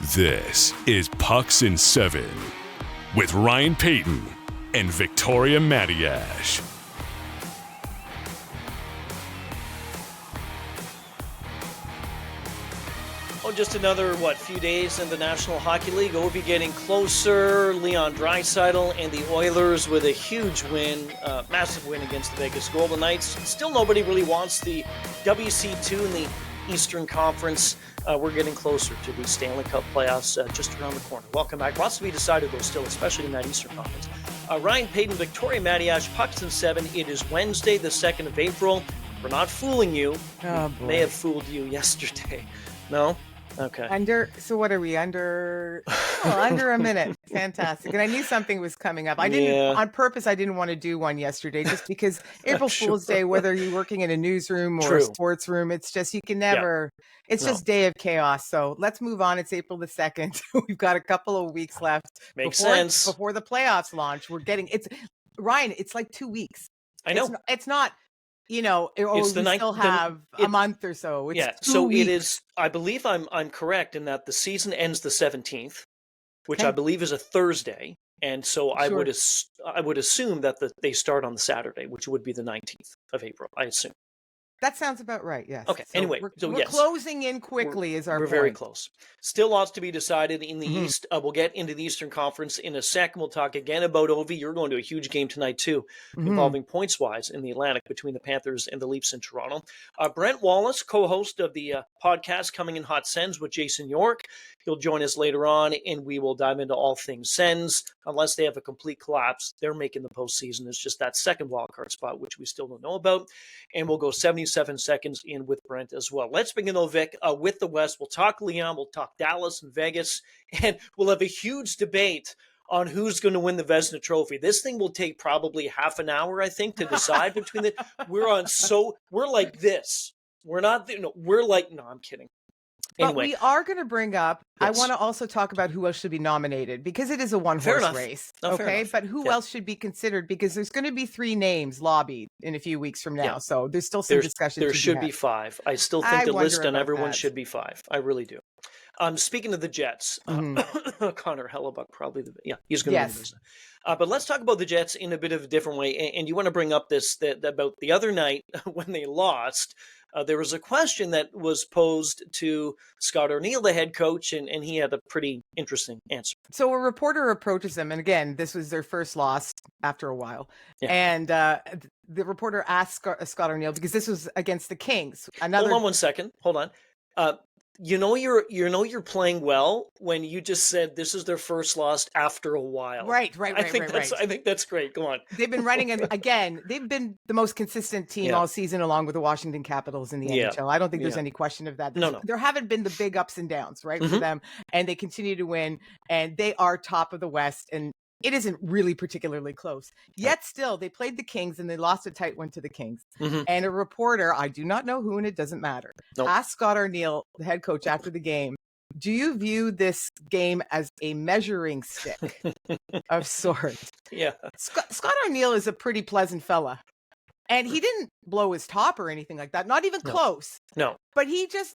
This is Pucks in 7 with Ryan Paton and Victoria Matiash. Oh, just another, few days in the National Hockey League. We'll be getting closer. Leon Draisaitl and the Oilers with a huge win, massive win against the Vegas Golden Knights. Still nobody really wants the WC2 in the Eastern Conference. We're getting closer to the Stanley Cup playoffs just around the corner. Welcome back. Lots to be decided, though, still, especially in that Eastern Conference. Ryan Paton, Victoria Matiash, Pucks in 7. It is Wednesday, the 2nd of April. We're not fooling you. Oh, boy. May have fooled you yesterday. No? Okay. So what are we under a minute? Fantastic. And I knew something was coming up. I didn't on purpose. I didn't want to do one yesterday just because April Fool's Day, whether you're working in a newsroom or a sports room, it's just, you can never, it's just day of chaos. So let's move on. It's April the 2nd. We've got a couple of weeks left. Makes sense. Before the playoffs launch. Ryan, it's like 2 weeks. I know. It's not. We still have a month or so. It's 2 weeks. It is. I believe I'm correct in that the season ends the 17th, which I believe is a Thursday, and so I would assume that they start on the Saturday, which would be the 19th of April. I assume. That sounds about right, yes. Okay, so anyway. We're closing in quickly is our point. We're very close. Still lots to be decided in the East. We'll get into the Eastern Conference in a second. We'll talk again about Ovi. You're going to a huge game tonight, too, involving points-wise in the Atlantic between the Panthers and the Leafs in Toronto. Brent Wallace, co-host of the podcast Coming in Hot Sens with Jason York. He'll join us later on, and we will dive into all things Sens. Unless they have a complete collapse, they're making the postseason. It's just that second wildcard spot, which we still don't know about. And we'll go 77 seconds in with Brent as well. Let's begin, though, Vic, with the West. We'll talk Leon, we'll talk Dallas and Vegas, and we'll have a huge debate on who's going to win the Vezina Trophy. This thing will take probably half an hour, I think, to decide between the. We're like this. We're not. We're like. No, I'm kidding. But anyway, we are going to bring up, yes. I want to also talk about who else should be nominated because it is a one-horse race. Okay, but who else should be considered? Because there's going to be 3 names lobbied in a few weeks from now. Yeah. So there's still some discussion. There should be 5. I still think the list on everyone should be 5. I really do. Speaking of the Jets, Connor Hellebuck probably, he's going to win this. But let's talk about the Jets in a bit of a different way. And you want to bring up that about the other night when they lost. There was a question that was posed to Scott O'Neill, the head coach, and he had a pretty interesting answer. So a reporter approaches him, and again, this was their first loss after a while. Yeah. And the reporter asked Scott O'Neill, because this was against the Kings. Hold on 1 second. Hold on. You're playing well when you just said this is their first loss after a while. Right. I think that's great. Go on. They've been running again. They've been the most consistent team all season, along with the Washington Capitals in the NHL. I don't think there's any question of that. No. There haven't been the big ups and downs, right, for them, and they continue to win, and they are top of the West, and it isn't really particularly close. Yet still, they played the Kings and they lost a tight one to the Kings. And a reporter, I do not know who, and it doesn't matter, asked Scott O'Neill, the head coach, after the game, do you view this game as a measuring stick of sorts? Yeah. Scott O'Neill is a pretty pleasant fella. And he didn't blow his top or anything like that. Not even close. No. But he just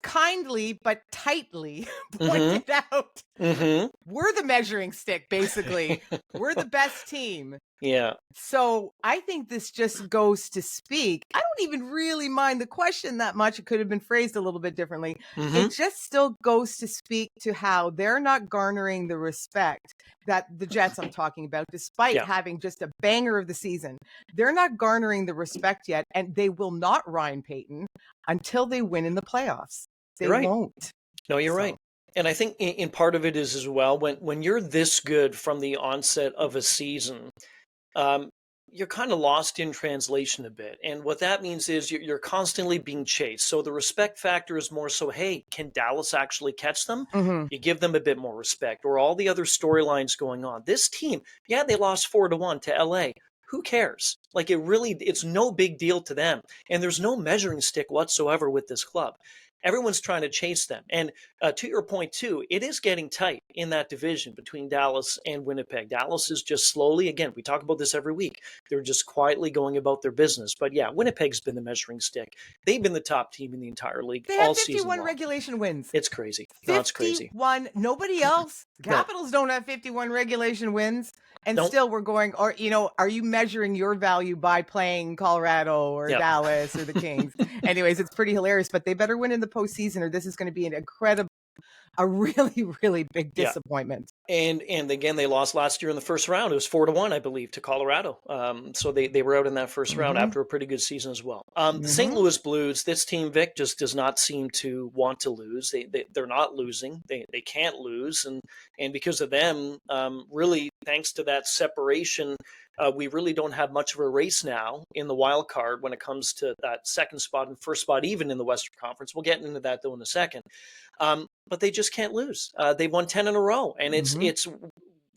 kindly but tightly pointed out, we're the measuring stick, basically. We're the best team. Yeah. So I think this just goes to speak. I don't even really mind the question that much. It could have been phrased a little bit differently. It just still goes to speak to how they're not garnering the respect that the Jets I'm talking about, despite having just a banger of the season. They're not garnering the respect yet, and they will not, Ryan Paton, until they win in the playoffs. They won't. No, you're right. And I think in part of it is as well, when you're this good from the onset of a season, you're kind of lost in translation a bit. And what that means is you're constantly being chased. So the respect factor is more so, hey, can Dallas actually catch them? You give them a bit more respect, or all the other storylines going on. This team, they lost 4-1 to LA. Who cares? Like, it's no big deal to them. And there's no measuring stick whatsoever with this club. everyone's trying to chase them. And to your point too, it is getting tight in that division between Dallas and Winnipeg. Dallas is just slowly, again, we talk about this every week, they're just quietly going about their business. But yeah, Winnipeg's been the measuring stick. They've been the top team in the entire league They all have season 51 long. regulation wins. It's crazy. No, it's crazy. 51. Nobody else. Capitals don't have 51 regulation wins. And still we're going, or, are you measuring your value by playing Colorado or Dallas or the Kings? Anyways, it's pretty hilarious, but they better win in the postseason or this is going to be a really, really big disappointment. And again, they lost last year in the first round. It was 4-1, I believe, to Colorado. So they were out in that first round after a pretty good season as well. The St. Louis Blues, this team, Vic, just does not seem to want to lose. They're not losing. They can't lose. And because of them, really, thanks to that separation, we really don't have much of a race now in the wild card when it comes to that second spot and first spot, even in the Western Conference. We'll get into that, though, in a second. But they just can't lose. They've won 10 in a row. And it's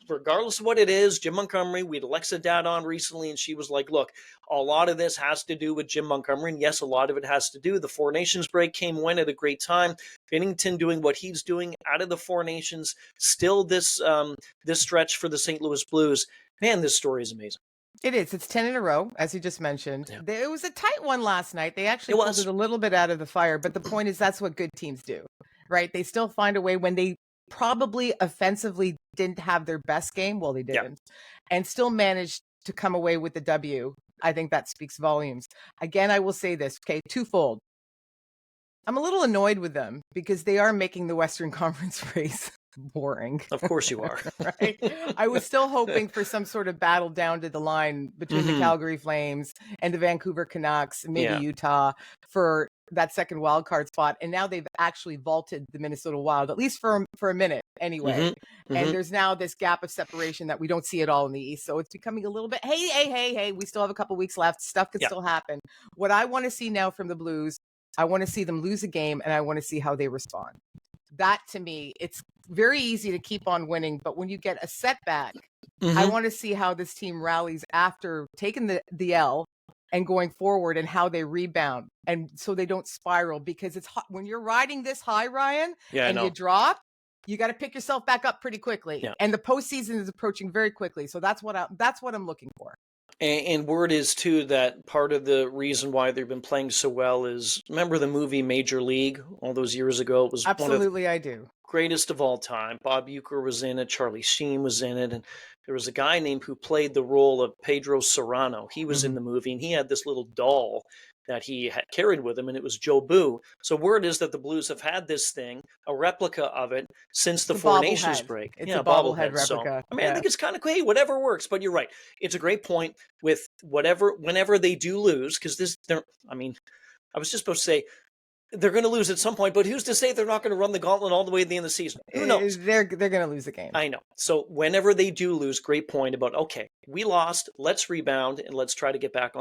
regardless of what it is, Jim Montgomery, we had Alexa Dad on recently, and she was like, look, a lot of this has to do with Jim Montgomery. And yes, a lot of it has to do. The Four Nations break came when at a great time. Binnington doing what he's doing out of the Four Nations. Still this stretch for the St. Louis Blues. Man, this story is amazing. It is. It's 10 in a row, as you just mentioned. Yeah. It was a tight one last night. They actually pulled it a little bit out of the fire. But the point is that's what good teams do, right? They still find a way when they probably offensively didn't have their best game. Well, they didn't. And still managed to come away with the W. I think that speaks volumes. Again, I will say this, okay, twofold. I'm a little annoyed with them because they are making the Western Conference race boring. Of course you are. Right? I was still hoping for some sort of battle down to the line between the Calgary Flames and the Vancouver Canucks, maybe Utah, for that second wild card spot. And now they've actually vaulted the Minnesota Wild, at least for a minute anyway. And there's now this gap of separation that we don't see at all in the East. So it's becoming a little bit, hey, we still have a couple weeks left. Stuff could still happen. What I want to see now from the Blues, I want to see them lose a game and I want to see how they respond. That to me, it's very easy to keep on winning, but when you get a setback, I want to see how this team rallies after taking the L and going forward and how they rebound. And so they don't spiral, because it's hot. When you're riding this high, Ryan, and you drop, you got to pick yourself back up pretty quickly. And the postseason is approaching very quickly. So that's what I'm looking for. And word is, too, that part of the reason why they've been playing so well is, remember the movie Major League all those years ago? It was absolutely, I do. Greatest of all time. Bob Uecker was in it. Charlie Sheen was in it. And there was a guy named who played the role of Pedro Serrano. He was in the movie, and he had this little doll that he had carried with him, and it was Joe Boo. So word is that the Blues have had this thing, a replica of it, since the Four Nations break. It's a bobblehead replica. So, I think it's kind of cool. Whatever works. But you're right. It's a great point with whenever they do lose, because I was just supposed to say, they're going to lose at some point, but who's to say they're not going to run the gauntlet all the way to the end of the season? Who knows? They're going to lose the game. I know. So whenever they do lose, great point about, okay, we lost, let's rebound, and let's try to get back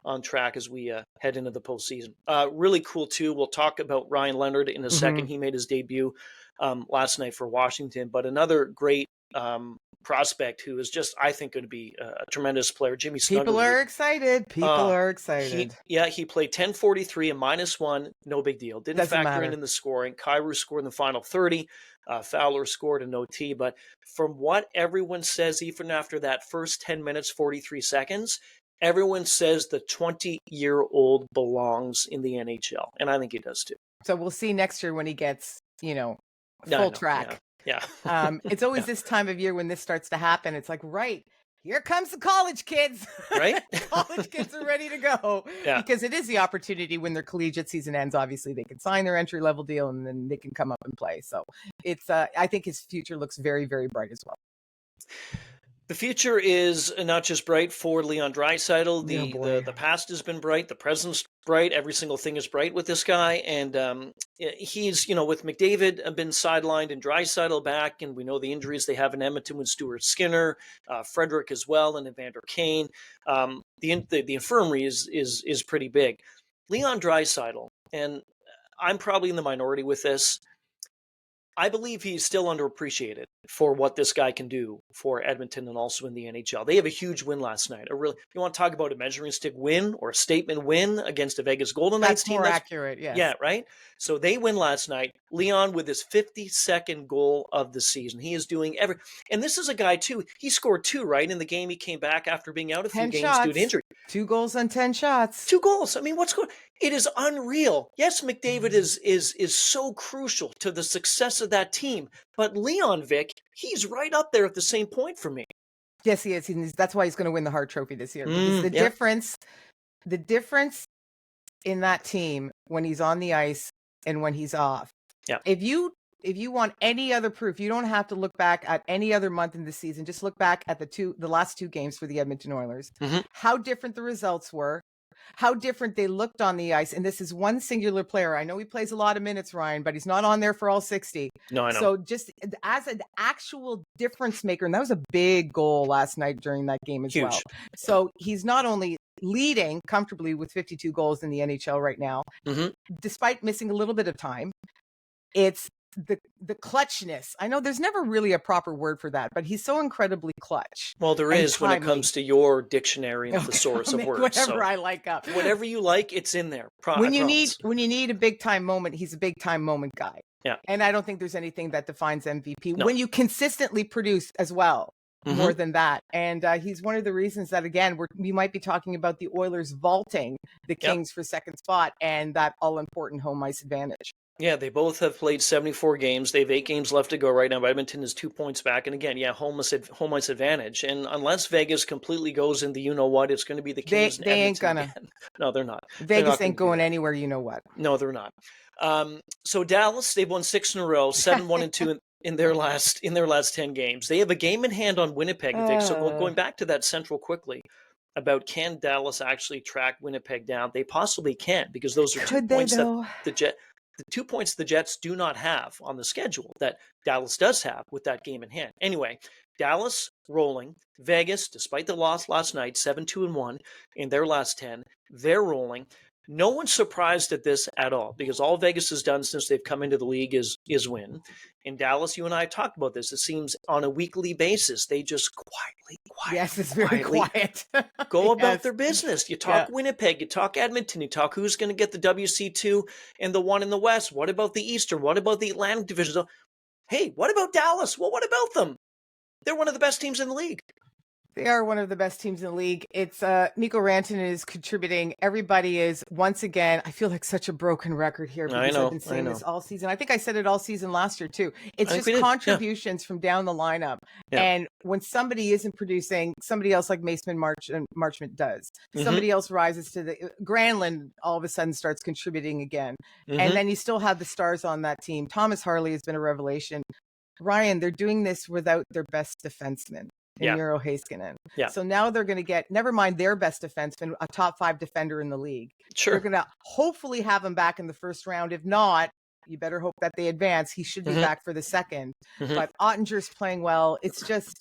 on track as we head into the postseason. Really cool, too. We'll talk about Ryan Leonard in a second. He made his debut last night for Washington, but another great prospect who is just, I think, going to be a tremendous player, Jimmy Snuggerud. People are excited. He played 10:43, a -1, no big deal. Didn't factor in the scoring. Kyrou scored in the final 30. Fowler scored an OT. But from what everyone says, even after that first 10 minutes, 43 seconds, everyone says the 20-year-old belongs in the NHL. And I think he does, too. So we'll see next year when he gets, full track. Yeah. It's always this time of year when this starts to happen. It's like, right, here comes the college kids. Right? College kids are ready to go. Yeah. Because it is the opportunity when their collegiate season ends. Obviously, they can sign their entry level deal and then they can come up and play. So it's I think his future looks very, very bright as well. The future is not just bright for Leon Draisaitl. The past has been bright. The present's bright. Every single thing is bright with this guy. And he's, with McDavid been sidelined and Draisaitl back, and we know the injuries they have in Edmonton with Stuart Skinner, Frederick as well, and Evander Kane. The infirmary is pretty big. Leon Draisaitl, and I'm probably in the minority with this, I believe he's still underappreciated for what this guy can do for Edmonton and also in the NHL. They have a huge win last night. You want to talk about a measuring stick win or a statement win against a Vegas Golden Knights team? That's more accurate, yes. Yeah, right? So they win last night. Leon with his 52nd goal of the season. He is doing and this is a guy too. He scored 2, right? In the game he came back after being out a few games due to injury. 2 goals on 10 shots. 2 goals. I mean, what's going on? It is unreal. Yes, McDavid is so crucial to the success of that team, but Leon, Vic, he's right up there at the same point for me. Yes, he is. That's why he's going to win the Hart Trophy this year. Because the difference in that team when he's on the ice and when he's off. Yeah. If you want any other proof, you don't have to look back at any other month in the season. Just look back at the last 2 games for the Edmonton Oilers. Mm-hmm. How different the results were. How different they looked on the ice. And this is one singular player. I know he plays a lot of minutes, Ryan, but he's not on there for all 60. No, I know. So just as an actual difference maker, and that was a big goal last night during that game as Huge. well. So he's not only leading comfortably with 52 goals in the NHL right now, mm-hmm. despite missing a little bit of time. It's the clutchness. I know there's never really a proper word for that, but he's so incredibly clutch. Well, there is when it comes to your dictionary and thesaurus of words. Whatever I like up. Whatever you like, it's in there. When you need a big time moment, he's a big time moment guy. Yeah. And I don't think there's anything that defines MVP. No. When you consistently produce as well, mm-hmm. more than that. And he's one of the reasons that, again, we might be talking about the Oilers vaulting the Kings for second spot and that all-important home ice advantage. Yeah, they both have played 74 games. They have 8 games left to go right now. Edmonton is 2 points back. And again, home ice advantage. And unless Vegas completely goes into you-know-what, it's going to be the Kings. They ain't gonna. Again. No, they're not. Vegas ain't going anywhere, you-know-what. No, they're not. So Dallas, they've won 6 in a row, 7-1-2 in their last 10 games. They have a game in hand on Winnipeg, Vic. So going back to that Central quickly, about can Dallas actually track Winnipeg down? They possibly can, because those are 2 points that the 2 points the Jets do not have on the schedule that Dallas does have with that game in hand. Anyway, Dallas rolling. Vegas, despite the loss last night, 7-2-1 in their last 10, they're rolling. No one's surprised at this at all, because all Vegas has done since they've come into the league is win. In Dallas, you and I talked about this. It seems on a weekly basis, they just quietly yes, it's very quiet. go about their business. You talk Winnipeg, you talk Edmonton, you talk who's going to get the WC2 and the one in the West. What about the Eastern? What about the Atlantic Division? Hey, what about Dallas? Well, what about them? They're one of the best teams in the league. They are one of the best teams in the league. It's Mikko Rantanen is contributing. Everybody is, once again, I feel like such a broken record here because I've been saying this all season. I think I said it all season last year too. It's just contributions from down the lineup. Yeah. And when somebody isn't producing, somebody else like Mason Marchment does. Mm-hmm. Somebody else rises to the Granlund all of a sudden starts contributing again. Mm-hmm. And then you still have the stars on that team. Thomas Harley has been a revelation. Ryan, they're doing this without their best defenseman. In Euro Heiskanen. Yeah. So now they're going to get, never mind their best defenseman, a top 5 defender in the league. Sure. They're going to hopefully have him back in the first round. If not, you better hope that they advance. He should be back for the second. Mm-hmm. But Ottinger's playing well. It's just,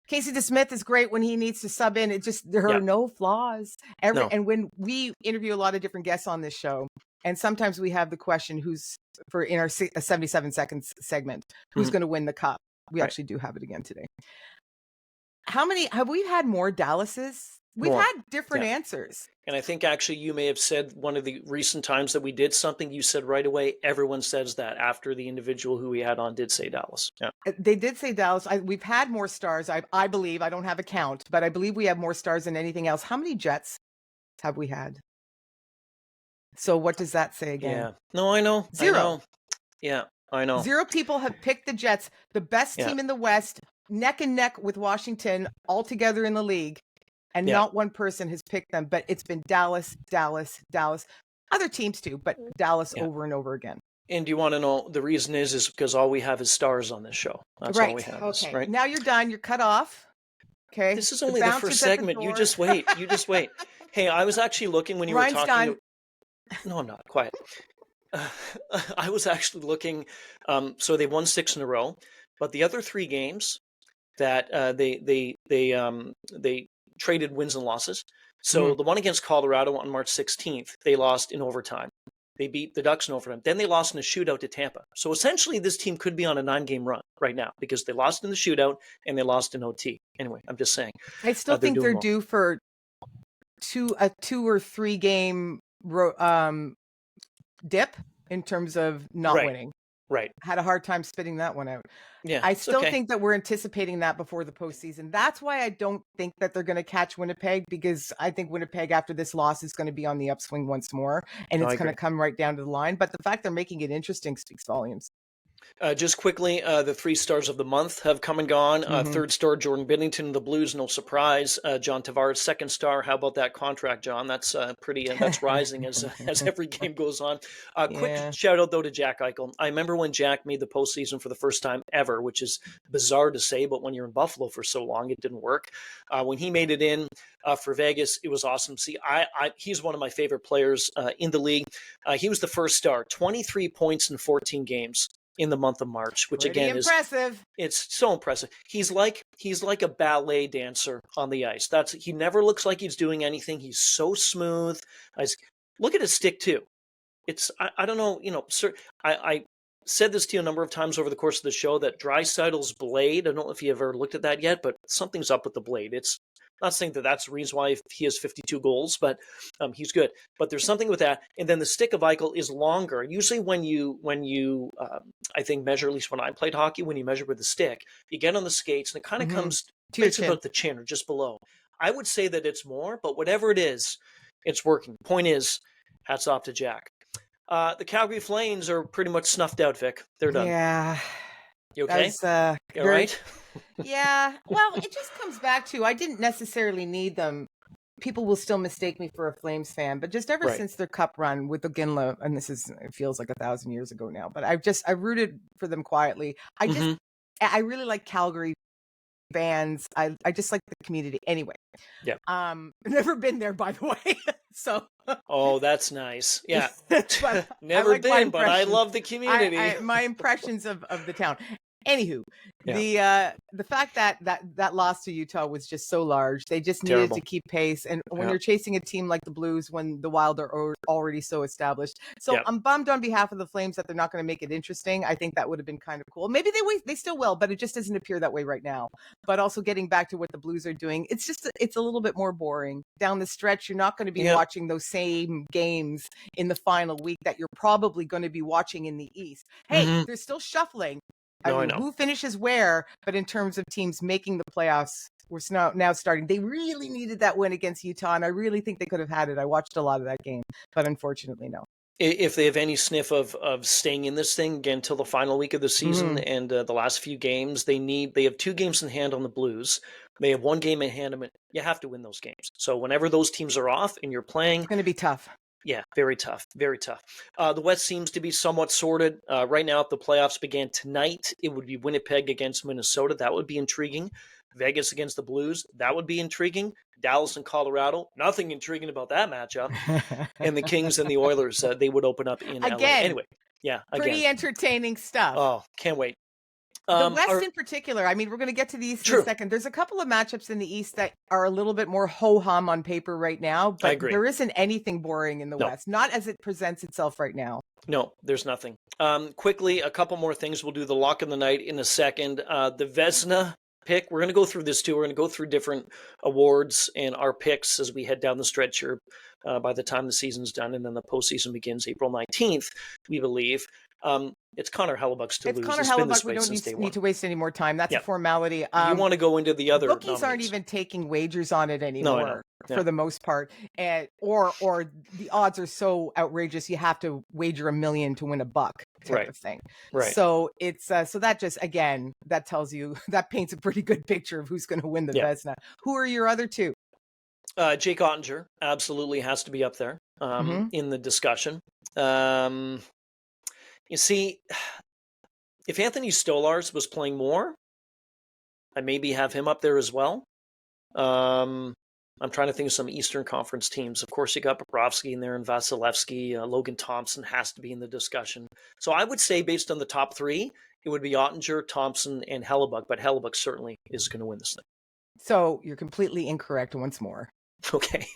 Casey DeSmith is great when he needs to sub in. It just, there are no flaws. And when we interview a lot of different guests on this show, and sometimes we have the question in our 77 seconds segment, who's going to win the cup? We actually do have it again today. How many have we had more Dallases? We've had different answers. And I think actually you may have said one of the recent times that we did something, you said right away, everyone says that after the individual who we had on did say Dallas. Yeah. They did say Dallas. We've had more stars. I believe, I don't have a count, but I believe we have more stars than anything else. How many Jets have we had? So what does that say again? Yeah. No, I know. 0. I know. Yeah, I know. 0 people have picked the Jets, the best team in the West, neck and neck with Washington all together in the league, and not one person has picked them, but it's been Dallas, Dallas, Dallas, other teams too, but Dallas over and over again. And do you want to know the reason is because all we have is stars on this show. That's all we have. Okay. Right? Now you're done. You're cut off. Okay. This is only the first segment. You just wait. You just wait. Hey, I was actually looking when you were talking. No, I'm not. Quiet. I was actually looking. So they won 6 in a row, but the other 3 games that they traded wins and losses. So the one against Colorado on March 16th, they lost in overtime. They beat the Ducks in overtime. Then they lost in a shootout to Tampa. So essentially, this team could be on a 9-game run right now because they lost in the shootout and they lost in OT. Anyway, I'm just saying. I still think they're due for a 2 or 3 game dip in terms of not winning. Right. Had a hard time spitting that one out. Yeah, I still think that we're anticipating that before the postseason. That's why I don't think that they're going to catch Winnipeg, because I think Winnipeg after this loss is going to be on the upswing once more, and it's going to come right down to the line. But the fact they're making it interesting speaks volumes. Just quickly, the 3 stars of the month have come and gone. Third star, Jordan Binnington, the Blues, no surprise. John Tavares, second star. How about that contract, John? That's pretty. That's rising as every game goes on. Quick shout out though to Jack Eichel. I remember when Jack made the postseason for the first time ever, which is bizarre to say, but when you're in Buffalo for so long, it didn't work. When he made it in for Vegas, it was awesome. See, he's one of my favorite players in the league. He was the first star, 23 points in 14 games. In the month of March, which pretty again impressive. It's so impressive. He's like a ballet dancer on the ice. He never looks like he's doing anything. He's so smooth. Look at his stick too. I don't know, sir. I said this to you a number of times over the course of the show that Draisaitl's blade. I don't know if you ever looked at that yet, but something's up with the blade. It's not saying that that's the reason why he has 52 goals, but he's good. But there's something with that. And then the stick of Eichel is longer. Usually when you I think measure, at least when I played hockey, when you measure with the stick, you get on the skates and it kind of comes to about the chin or just below. I would say that it's more, but whatever it is, it's working. Point is, hats off to Jack. The Calgary Flames are pretty much snuffed out, Vic. They're done. Yeah. You okay? You all right? Yeah. Well, it just comes back to, I didn't necessarily need them. People will still mistake me for a Flames fan, but just ever since their cup run with Oginla, and it feels like 1,000 years ago now, but I rooted for them quietly. I really like Calgary fans. I just like the community anyway. Yeah. Never been there, by the way. So. Oh, that's nice. Yeah. Never been, but I love the community. My impressions of the town. Anywho, the fact that loss to Utah was just so large. They just needed to keep pace. And when you're chasing a team like the Blues, when the Wild are already so established. So I'm bummed on behalf of the Flames that they're not going to make it interesting. I think that would have been kind of cool. Maybe they still will, but it just doesn't appear that way right now. But also getting back to what the Blues are doing, it's a little bit more boring. Down the stretch, you're not going to be watching those same games in the final week that you're probably going to be watching in the East. Hey, they're still shuffling. I know who finishes where, but in terms of teams making the playoffs, we're now starting. They really needed that win against Utah, and I really think they could have had it. I watched a lot of that game, but unfortunately, no. If they have any sniff of staying in this thing again till the final week of the season and the last few games, they have 2 games in hand on the Blues. They have 1 game in hand. You have to win those games. So whenever those teams are off and you're playing, it's going to be tough. Yeah, very tough. Very tough. The West seems to be somewhat sorted. Right now, if the playoffs began tonight, it would be Winnipeg against Minnesota. That would be intriguing. Vegas against the Blues. That would be intriguing. Dallas and Colorado. Nothing intriguing about that matchup. And the Kings and the Oilers, they would open up in LA. Anyway, pretty entertaining stuff. Oh, can't wait. The West in particular, I mean, we're going to get to the East in a second. There's a couple of matchups in the East that are a little bit more ho-hum on paper right now, but there isn't anything boring in the West, not as it presents itself right now. No, there's nothing. Quickly, a couple more things. We'll do the lock of the night in a second. The Vezina pick, we're going to go through this too. We're going to go through different awards and our picks as we head down the stretch here by the time the season's done, and then the postseason begins April 19th, we believe. It's Connor Hellebuyck's to lose. It's Connor Hellebuyck. We don't need to waste any more time. That's a formality. You want to go into the other bookies nominees. Aren't even taking wagers on it anymore for the most part, or the odds are so outrageous you have to wager $1 million to win $1 type of thing. Right. So it's so that just again that tells you that paints a pretty good picture of who's going to win the Vezina. Who are your other 2? Jake Ottinger absolutely has to be up there in the discussion. You see, if Anthony Stolarz was playing more, I'd maybe have him up there as well. I'm trying to think of some Eastern Conference teams. Of course, you got Bobrovsky in there and Vasilevsky. Logan Thompson has to be in the discussion. So I would say based on the top 3, it would be Ottinger, Thompson, and Hellebuyck. But Hellebuyck certainly is going to win this thing. So you're completely incorrect once more. Okay.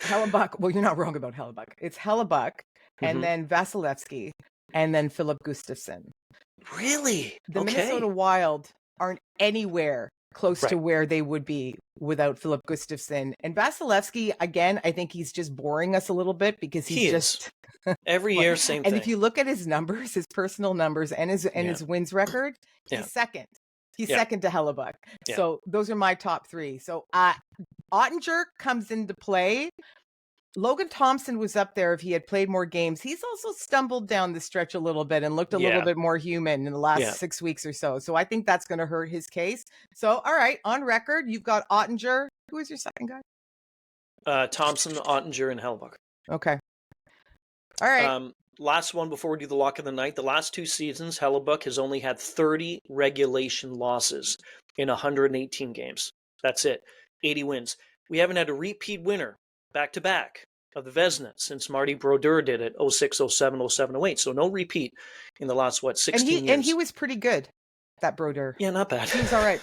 Hellebuyck. Well, you're not wrong about Hellebuyck. It's Hellebuyck, and then Vasilevsky, and then Philip Gustafsson. Really? The Okay. Minnesota Wild aren't anywhere close to Right. where they would be without Philip Gustafsson. And Vasilevsky, again, I think he's just boring us a little bit because he's He is. just Every year, same and thing. if you look at his numbers, his personal numbers and his wins record, he's Yeah. second. He's Yeah. second to Hellebuck. Yeah. So those are my top three. So Ottinger comes into play. Logan Thompson was up there if he had played more games. He's also stumbled down the stretch a little bit and looked a little bit more human in the last 6 weeks or so. So I think that's going to hurt his case. So, all right, on record, you've got Ottinger. Who is your second guy? Thompson, Ottinger, and Hellebuck. Okay. All right. Last one before we do the lock of the night. The last 2 seasons, Hellebuck has only had 30 regulation losses in 118 games. That's it. 80 wins. We haven't had a repeat winner back-to-back of the Vezina since Marty Brodeur did it 06, 07, 07, 08. So no repeat in the last, 16 years. And he was pretty good, that Brodeur. Yeah, not bad. He was all right.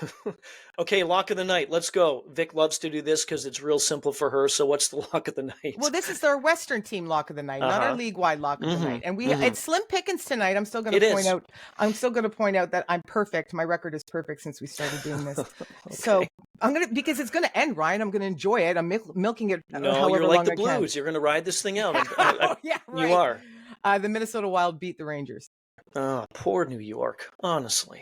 Okay, lock of the night. Let's go. Vic loves to do this because it's real simple for her. So what's the lock of the night? Well, this is our Western team lock of the night, not our league-wide lock of the night. And it's slim pickings tonight. I'm still going to point out. I'm still going to point out that I'm perfect. My record is perfect since we started doing this. Okay. So I'm going to, because it's going to end, Ryan. I'm going to enjoy it. I'm milking it. No, you're like the Blues. You're going to ride this thing out. Yeah, right. You are. The Minnesota Wild beat the Rangers. Oh, poor New York. Honestly.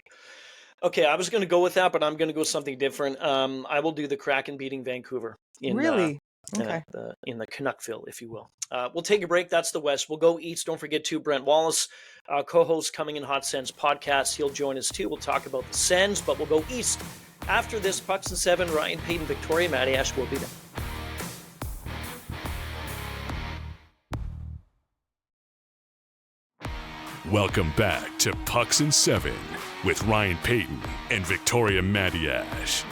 Okay, I was going to go with that, but I'm going to go something different. I will do the Kraken beating Vancouver. Really? Okay. In the Canuckville, if you will. We'll take a break. That's the West. We'll go East. Don't forget, too, Brent Wallace, co-host Coming in Hot Sens podcast. He'll join us, too. We'll talk about the Sens, but we'll go East. After this, Pucks and 7, Ryan Paton, Victoria Matiash will be there. Welcome back to Pucks and 7 with Ryan Paton and Victoria Matiash.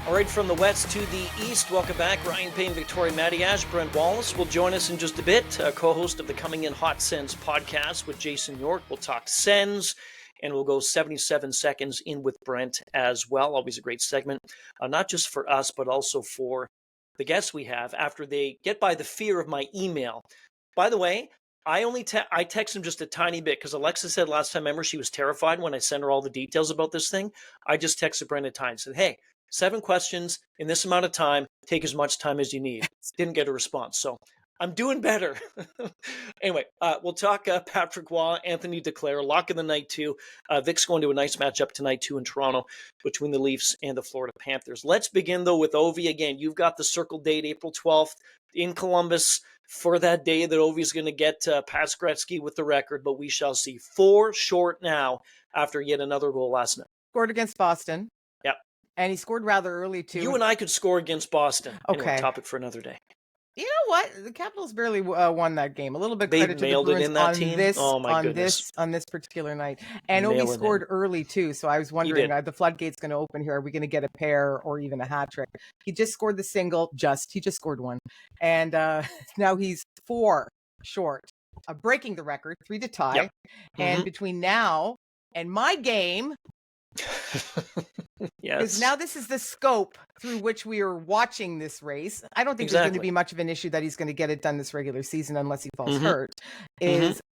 All right, from the West to the East, welcome back. Ryan Payne, Victoria Matiash, Brent Wallace will join us in just a bit, co-host of the Coming in Hot Sens podcast with Jason York. We'll talk Sens, and we'll go 77 seconds in with Brent as well. Always a great segment, not just for us, but also for the guests we have after they get by the fear of my email. By the way, I text him just a tiny bit because Alexa said last time, remember, she was terrified when I sent her all the details about this thing. I just texted Brent a time, said, hey, 7 questions in this amount of time. Take as much time as you need. Didn't get a response. So I'm doing better. Anyway, we'll talk Patrick Waugh, Anthony Duclair, lock of the night too. Vic's going to a nice matchup tonight too in Toronto between the Leafs and the Florida Panthers. Let's begin though with Ovi. Again, you've got the circle date, April 12th in Columbus for that day that Ovi's going to get past Gretzky with the record, but we shall see. 4 short now after yet another goal last night. Scored against Boston. Yep. And he scored rather early, too. You and I could score against Boston. Okay. Anyway, topic for another day. You know what? The Capitals barely won that game. A little bit credit to the Bruins on this particular night. And Ovi scored early, too. So I was wondering, the floodgate's going to open here. Are we going to get a pair or even a hat trick? He just scored the single. He just scored one. And now he's 4 short of breaking the record, 3 to tie. Yep. And between now and my game... Yes. Because now this is the scope through which we are watching this race. I don't think there's going to be much of an issue that he's going to get it done this regular season unless he falls hurt.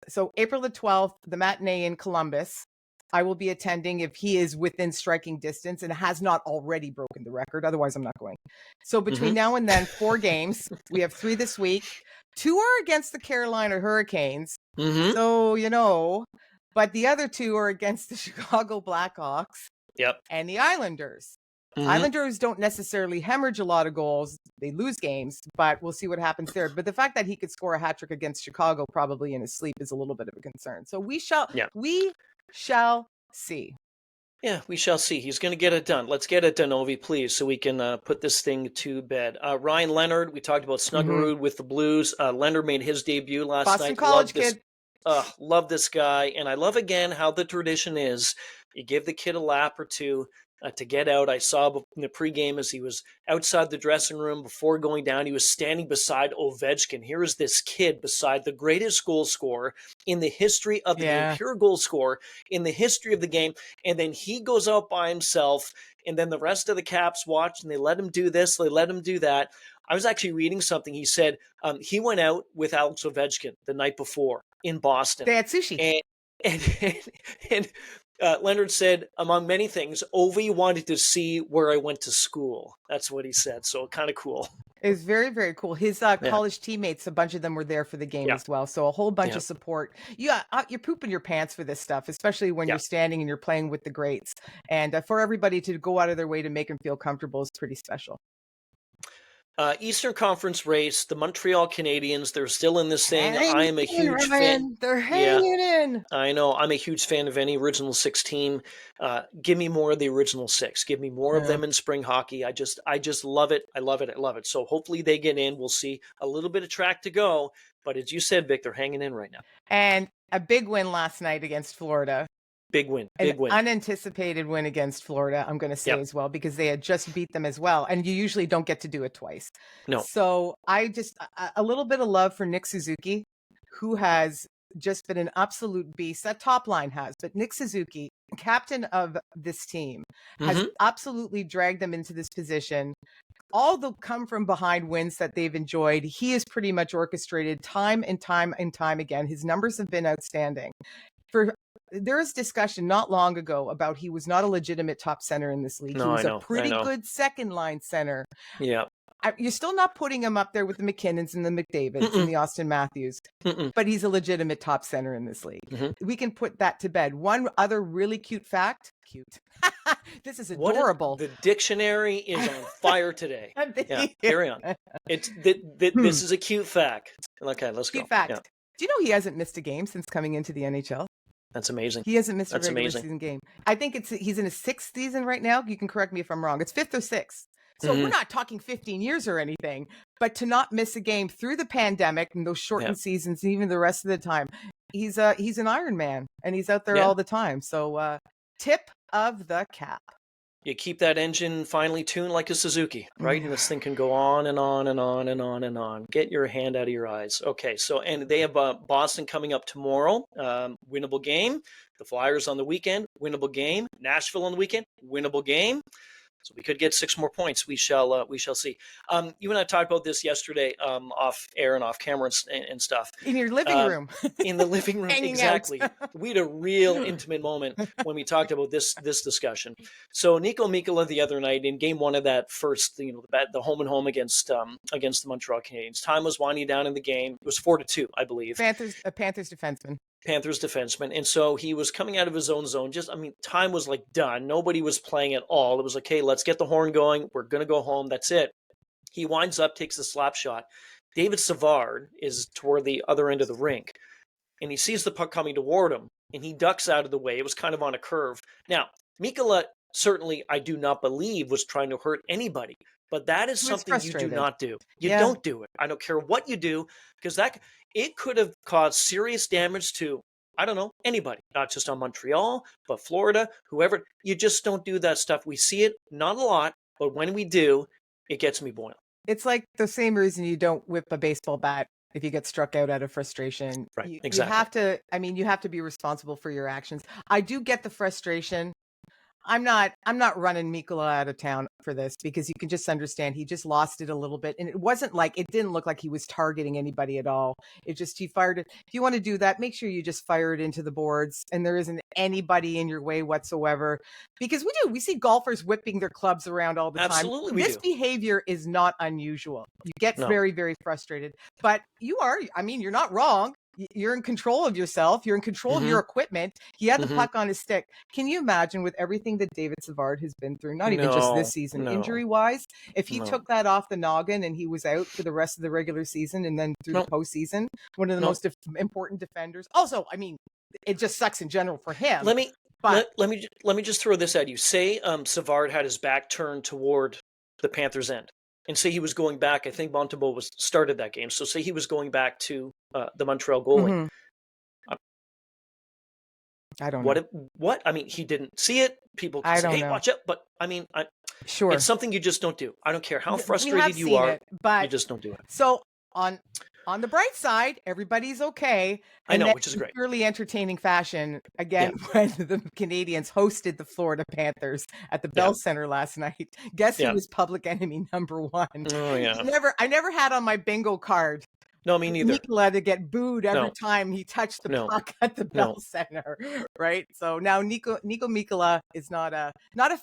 So April the 12th, the matinee in Columbus. I will be attending if he is within striking distance and has not already broken the record. Otherwise, I'm not going. So between now and then, 4 games. We have 3 this week. 2 are against the Carolina Hurricanes. So, but the other 2 are against the Chicago Blackhawks. Yep. And the Islanders. Islanders don't necessarily hemorrhage a lot of goals. They lose games, but we'll see what happens there. But the fact that he could score a hat trick against Chicago probably in his sleep is a little bit of a concern. So we shall see. Yeah, we shall see. He's going to get it done. Let's get it done, Ovi, please, so we can put this thing to bed. Ryan Leonard, we talked about Snuggerud with the Blues. Leonard made his debut last night. Boston College kid. Love this guy. And I love, again, how the tradition is. You give the kid a lap or 2, to get out. I saw in the pregame as he was outside the dressing room before going down, he was standing beside Ovechkin. Here is this kid beside the greatest goal scorer in the history of the game, pure goal scorer in the history of the game. And then he goes out by himself, and then the rest of the Caps watch, and they let him do this, they let him do that. I was actually reading something. He said he went out with Alex Ovechkin the night before in Boston. They had sushi. And Leonard said, among many things, Ovi wanted to see where I went to school. That's what he said. So kind of cool. It was very, very cool. His college teammates, a bunch of them were there for the game as well. So a whole bunch of support. You're pooping your pants for this stuff, especially when you're standing and you're playing with the greats. And for everybody to go out of their way to make them feel comfortable is pretty special. Eastern Conference race, the Montreal Canadiens, they're still in this thing. I am a huge fan. They're hanging in. I know. I'm a huge fan of any original six team. Give me more of the original six. Give me more of them in spring hockey. I just love it. I love it. I love it. So hopefully they get in. We'll see a little bit of track to go. But as you said, Vic, they're hanging in right now. And a big win last night against Florida. Big win. Unanticipated win against Florida, I'm going to say as well, because they had just beat them as well. And you usually don't get to do it twice. No. So a little bit of love for Nick Suzuki, who has just been an absolute beast. That top line has. But Nick Suzuki, captain of this team, has absolutely dragged them into this position. All the come from behind wins that they've enjoyed, he has pretty much orchestrated time and time and time again. His numbers have been outstanding. There was discussion not long ago about he was not a legitimate top center in this league. He was a pretty good second line center. Yeah. You're still not putting him up there with the McKinnons and the McDavids and the Austin Matthews, but he's a legitimate top center in this league. We can put that to bed. One other really cute fact. This is adorable. The dictionary is on fire today. Carry on. This is a cute fact. Okay, let's go. Cute fact. Do you know he hasn't missed a game since coming into the NHL? That's amazing. He hasn't missed a regular season game. I think he's in his 6th season right now. You can correct me if I'm wrong. It's 5th or 6th. So we're not talking 15 years or anything, but to not miss a game through the pandemic and those shortened seasons, and even the rest of the time, he's an Iron Man and he's out there all the time. So tip of the cap. You keep that engine finely tuned like a Suzuki, right? And this thing can go on and on and on and on and on. Get your hand out of your eyes. Okay, so and they have Boston coming up tomorrow, winnable game. The Flyers on the weekend, winnable game. Nashville on the weekend, winnable game. So we could get 6 more points. We shall see. You and I talked about this yesterday, off air and off camera and stuff. In your living room. In the living room, exactly. We had a real intimate moment when we talked about this discussion. So Nico Mikkola the other night in game 1 of that first, the home and home against the Montreal Canadiens. Time was winding down in the game. It was 4-2, I believe. Panthers defenseman. And so he was coming out of his own zone. Time was like done. Nobody was playing at all. It was like, okay, let's get the horn going. We're going to go home. That's it. He winds up, takes a slap shot. David Savard is toward the other end of the rink, and he sees the puck coming toward him, and he ducks out of the way. It was kind of on a curve. Now, Mikkola, certainly, I do not believe, was trying to hurt anybody. But that is something you do not do. You don't do it. I don't care what you do, because it could have caused serious damage to, I don't know, anybody, not just on Montreal, but Florida, whoever. You just don't do that stuff. We see it, not a lot, but when we do, it gets me boiling. It's like the same reason you don't whip a baseball bat if you get struck out out of frustration. Right, exactly. You have to be responsible for your actions. I do get the frustration. I'm not running Mikkola out of town for this, because you can just understand he just lost it a little bit. And it didn't look like he was targeting anybody at all. It just, he fired it. If you want to do that, make sure you just fire it into the boards and there isn't anybody in your way whatsoever. Because we see golfers whipping their clubs around all the time. Absolutely. This behavior is not unusual. You get very, very frustrated, but you're not wrong. You're in control of yourself. You're in control of your equipment. He had the puck on his stick. Can you imagine, with everything that David Savard has been through, not even just this season, injury-wise, if he took that off the noggin and he was out for the rest of the regular season and then through the postseason, one of the most important defenders. Also, it just sucks in general for him. Let me just throw this at you. Say Savard had his back turned toward the Panthers' end. And say he was going back, I think Montembeault started that game. So say he was going back to the Montreal goalie. I don't know. What? I mean, he didn't see it. People can I say, don't hey, know. watch out. But I mean, Sure. it's something you just don't do. I don't care how We have frustrated you seen are. it, but You just don't do it. so on the bright side, everybody's okay. I And know, then which is in great. purely entertaining fashion, Yeah. again, when the Canadians hosted the Florida Panthers at the Yeah. Bell Center last night, guess who Yeah. was public enemy number one? Oh, yeah. I never had on my bingo card No, me neither. Mikkola to get booed every No. time he touched the No. puck at the No. Bell Center, right? So now Nico Mikkola is not a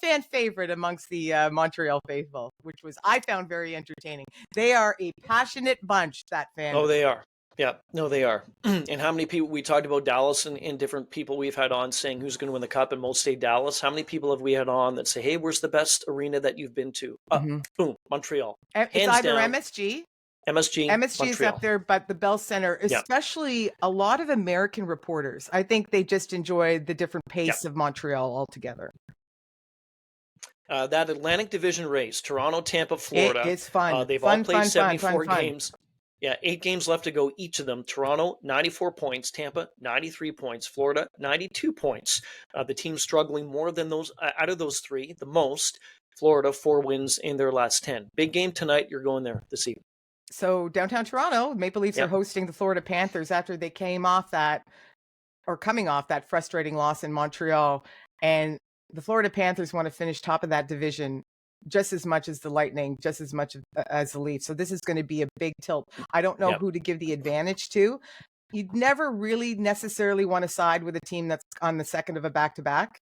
fan favorite amongst the Montreal faithful, which I found very entertaining. They are a passionate bunch, that fan. Oh, they are. Yeah, no, they are. And how many people, we talked about Dallas and different people we've had on saying who's going to win the cup, and most say Dallas. How many people have we had on that say, hey, where's the best arena that you've been to? Boom, Montreal. It's Hands either down. MSG. MSG MSG is Montreal. up there, but the Bell Center, especially a lot of American reporters, I think they just enjoy the different pace of Montreal altogether. That Atlantic Division race, Toronto, Tampa, Florida. It's fun. They've all played 74 fun. games. Yeah, 8 games left to go, each of them. Toronto, 94 points. Tampa, 93 points. Florida, 92 points. The team struggling more than those out of those 3, the most. Florida, 4 wins in their last 10. Big game tonight. You're going there this evening. So downtown Toronto, Maple Leafs are hosting the Florida Panthers after they coming off that frustrating loss in Montreal. And the Florida Panthers want to finish top of that division just as much as the Lightning, just as much as the Leafs. So this is going to be a big tilt. I don't know who to give the advantage to. You'd never really necessarily want to side with a team that's on the second of a back-to-back.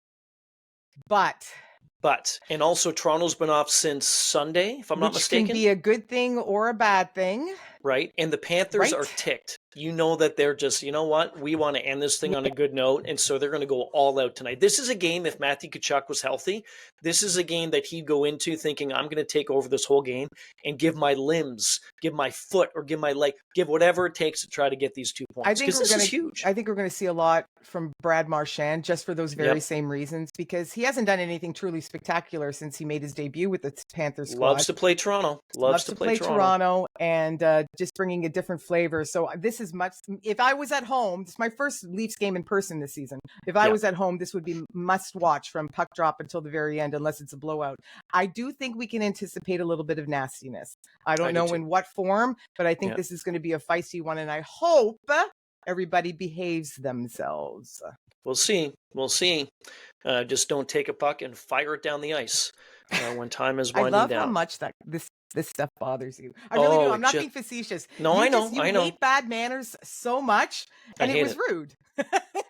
But, and also Toronto's been off since Sunday, if I'm not mistaken. Which can be a good thing or a bad thing. Right. And the Panthers are ticked. You know that they're just, you know what? We want to end this thing on a good note. And so they're going to go all out tonight. This is a game, if Matthew Tkachuk was healthy, this is a game that he'd go into thinking, I'm going to take over this whole game and give my limbs, give my foot, or give my leg, give whatever it takes to try to get these 2 points. Because this is huge. I think we're going to see a lot from Brad Marchand just for those very same reasons, because he hasn't done anything truly spectacular since he made his debut with the Panthers squad. Loves to play Toronto. Loves to play Toronto and just bringing a different flavor. So this is much, if I was at home, this is my first Leafs game in person this season. If I was at home, this would be must watch from puck drop until the very end, unless it's a blowout. I do think we can anticipate a little bit of nastiness. I don't know in what form, but I think this is going to be a feisty one. And I hope everybody behaves themselves. We'll see. We'll see. Just don't take a puck and fire it down the ice when time is winding down. I love how much that this stuff bothers you. I really do. I'm not being facetious. No, I know. You hate bad manners so much, and it was rude.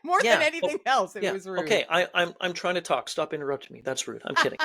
More than anything else, it was rude. Okay, I'm trying to talk. Stop interrupting me. That's rude. I'm kidding.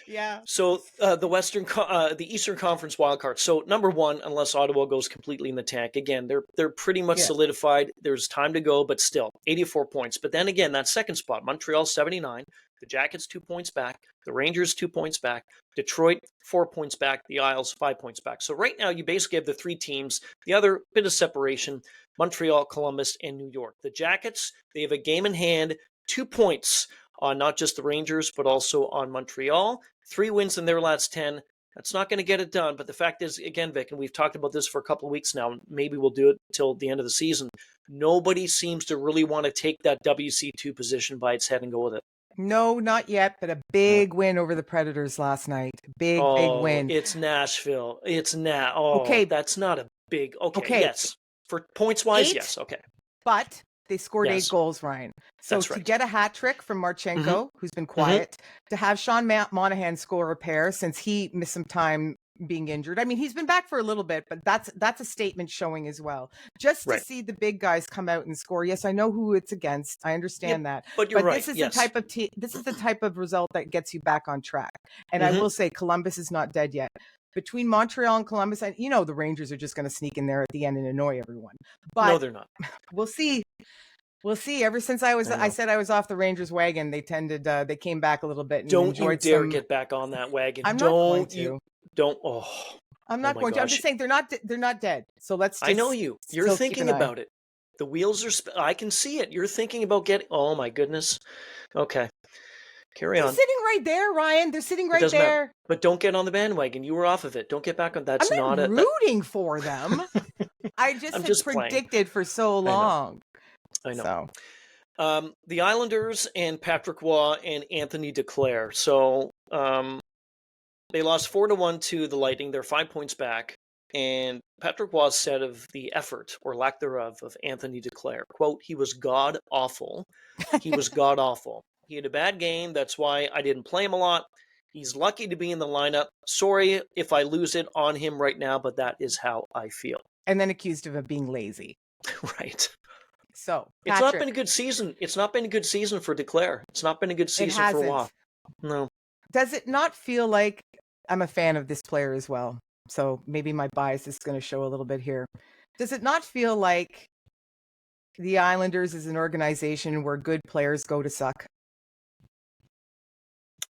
Yeah. So the Eastern Conference wildcard. So number 1, unless Ottawa goes completely in the tank, again, they're pretty much solidified. There's time to go, but still 84 points. But then again, that second spot, Montreal 79. The Jackets 2 points back. The Rangers 2 points back. Detroit 4 points back. The Isles 5 points back. So right now you basically have the 3 teams. The other bit of separation: Montreal, Columbus, and New York. The Jackets, they have a game in hand, 2 points on not just the Rangers, but also on Montreal. 3 wins in their last 10. That's not going to get it done. But the fact is, again, Vic, and we've talked about this for a couple of weeks now, maybe we'll do it till the end of the season. Nobody seems to really want to take that WC2 position by its head and go with it. No, not yet, but a big win over the Predators last night. Big win. It's Nashville. Okay, that's not a big. Okay, yes. For points wise, yes. Okay. But they scored 8 goals, Ryan. So to get a hat trick from Marchenko, who's been quiet, to have Sean Monahan score a pair since he missed some time being injured. I mean, he's been back for a little bit, but that's a statement showing as well. Just to see the big guys come out and score. Yes, I know who it's against. I understand that. But you're right. This is the type of result that gets you back on track. And I will say Columbus is not dead yet. Between Montreal and Columbus, and the Rangers are just going to sneak in there at the end and annoy everyone. But no, they're not. We'll see. We'll see. Ever since I said I was off the Rangers wagon, they came back a little bit. And don't you dare get back on that wagon. I'm not going to. Don't. I'm not going to. I'm just saying they're not dead. So let's. I know you. You're thinking about it. The wheels are. I can see it. You're thinking about getting. Oh my goodness. Okay. Carry on. They're sitting right there, Ryan. They're sitting right there. Matter. But don't get on the bandwagon. You were off of it. Don't get back on. That's I'm not rooting for them. I just predicted for so long. I know. So. The Islanders and Patrick Waugh and Anthony Duclair. So they lost 4-1 to the Lightning. They're 5 points back. And Patrick Waugh said of the effort, or lack thereof, of Anthony Duclair, quote, "He was god-awful. He was god-awful. He had a bad game. That's why I didn't play him a lot. He's lucky to be in the lineup. Sorry if I lose it on him right now, but that is how I feel." And then accused of being lazy. Right. So, It's Patrick, not been a good season. It's not been a good season for Duclair. It's not been a good season for Waugh. No. Does it not feel like I'm a fan of this player as well? So maybe my bias is going to show a little bit here. Does it not feel like the Islanders is an organization where good players go to suck?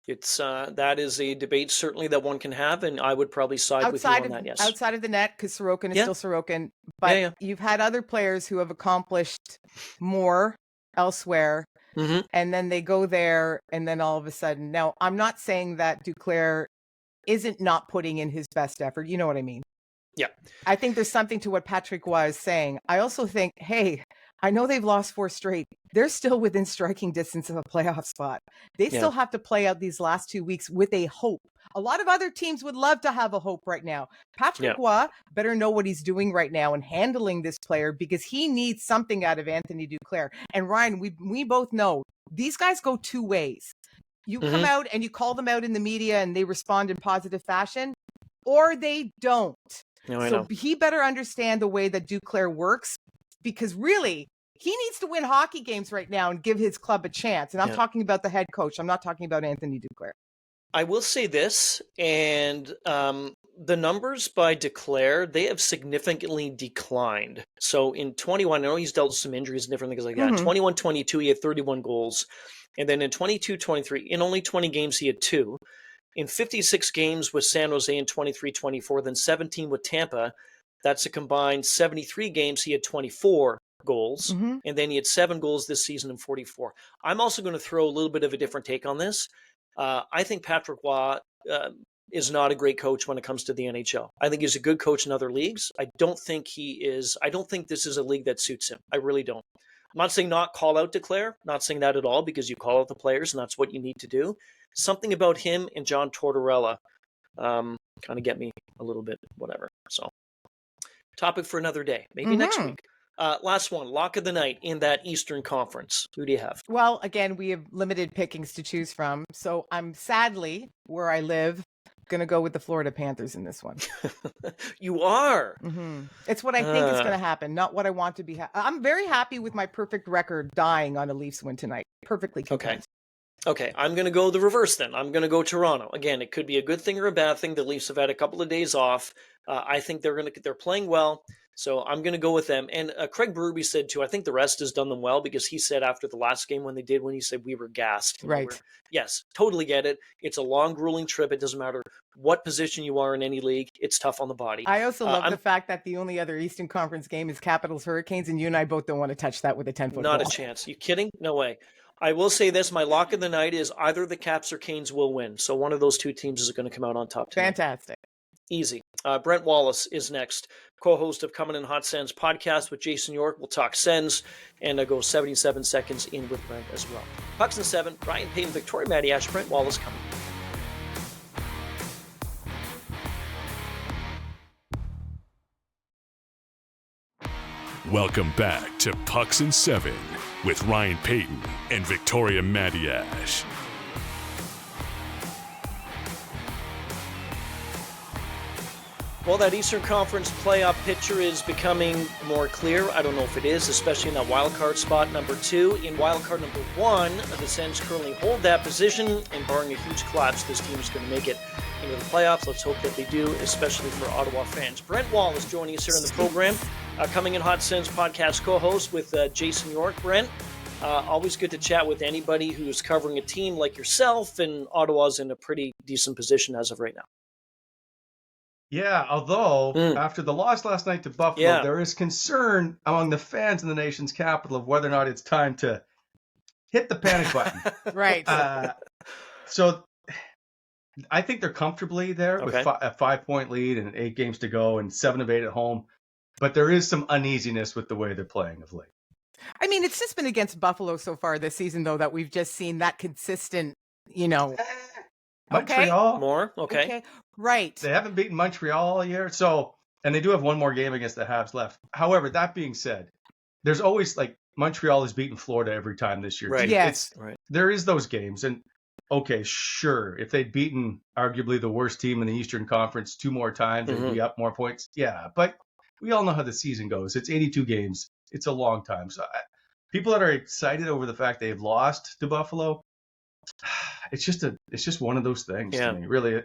It's that is a debate certainly that one can have, and I would probably side with you on that. Yes, outside of the net, because Sorokin is still Sorokin, but you've had other players who have accomplished more elsewhere, and then they go there, and then all of a sudden, now I'm not saying that Duclair isn't not putting in his best effort. You know what I mean? Yeah. I think there's something to what Patrick was saying. I also think, hey, I know they've lost 4 straight. They're still within striking distance of a playoff spot. They still have to play out these last 2 weeks with a hope. A lot of other teams would love to have a hope right now. Patrick Waugh better know what he's doing right now and handling this player, because he needs something out of Anthony Duclair. And Ryan, we both know these guys go 2 ways. You come out and you call them out in the media and they respond in positive fashion, or they don't. So he better understand the way that Duclair works, because really he needs to win hockey games right now and give his club a chance. And I'm talking about the head coach. I'm not talking about Anthony Duclair. I will say this, and the numbers by Duclair, they have significantly declined. So in 21, I know he's dealt with some injuries and different things like that. 21-22, he had 31 goals. And then in 22-23, in only 20 games, he had 2. In 56 games with San Jose in 23-24, then 17 with Tampa, that's a combined 73 games. He had 24 goals, and then he had 7 goals this season in 44. I'm also going to throw a little bit of a different take on this. I think Patrick Waugh is not a great coach when it comes to the NHL. I think he's a good coach in other leagues. I don't think this is a league that suits him. I really don't. I'm not saying not call out Duclair, not saying that at all, because you call out the players and that's what you need to do. Something about him and John Tortorella kind of get me a little bit, whatever. So, topic for another day, maybe next week. Last one, lock of the night in that Eastern Conference. Who do you have? Well, again, we have limited pickings to choose from. So I'm sadly, where I live, going to go with the Florida Panthers in this one. You are? It's what I think is going to happen, not what I want to be. I'm very happy with my perfect record dying on a Leafs win tonight. Perfectly content. Okay, I'm going to go the reverse then. I'm going to go Toronto. Again, it could be a good thing or a bad thing. The Leafs have had a couple of days off. I think they're playing well. So I'm going to go with them. And Craig Berube said, too, I think the rest has done them well, because he said after the last game when he said we were gassed. Right. Yes, totally get it. It's a long, grueling trip. It doesn't matter what position you are in any league. It's tough on the body. I also love the fact that the only other Eastern Conference game is Capitals Hurricanes, and you and I both don't want to touch that with a 10-foot Not ball. a chance. You kidding? No way. I will say this. My lock of the night is either the Caps or Canes will win. So one of those two teams is going to come out on top tonight. Fantastic. Easy. Brent Wallace is next, co-host of Coming in Hot Sens podcast with Jason York. We'll talk Sens and go 77 seconds in with Brent as well. Pucks and 7, Ryan Paton, Victoria Matiash, Brent Wallace coming. Welcome back to Pucks and 7 with Ryan Paton and Victoria Matiash. Well, that Eastern Conference playoff picture is becoming more clear. I don't know if it is, especially in that wild card spot number 2. In wild card number 1, the Sens currently hold that position, and barring a huge collapse, this team is going to make it into the playoffs. Let's hope that they do, especially for Ottawa fans. Brent Wallace joining us here in the program, Coming in Hot Sens podcast co-host with Jason York. Brent, always good to chat with anybody who's covering a team like yourself, and Ottawa's in a pretty decent position as of right now. Yeah, although after the loss last night to Buffalo, there is concern among the fans in the nation's capital of whether or not it's time to hit the panic button. Right. So I think they're comfortably there with a 5-point lead and 8 games to go and 7 of 8 at home. But there is some uneasiness with the way they're playing of late. I mean, it's just been against Buffalo so far this season, though, that we've just seen that consistent, Montreal. Okay. More? Okay. Right. They haven't beaten Montreal all year. So, and they do have one more game against the Habs left. However, that being said, there's always Montreal has beaten Florida every time this year. Right. Too. Yes. Right. There is those games. And okay, sure. If they'd beaten arguably the worst team in the Eastern Conference 2 more times, they'd be up more points. Yeah. But we all know how the season goes. It's 82 games. It's a long time. So people that are excited over the fact they've lost to Buffalo, it's just one of those things to me. Really,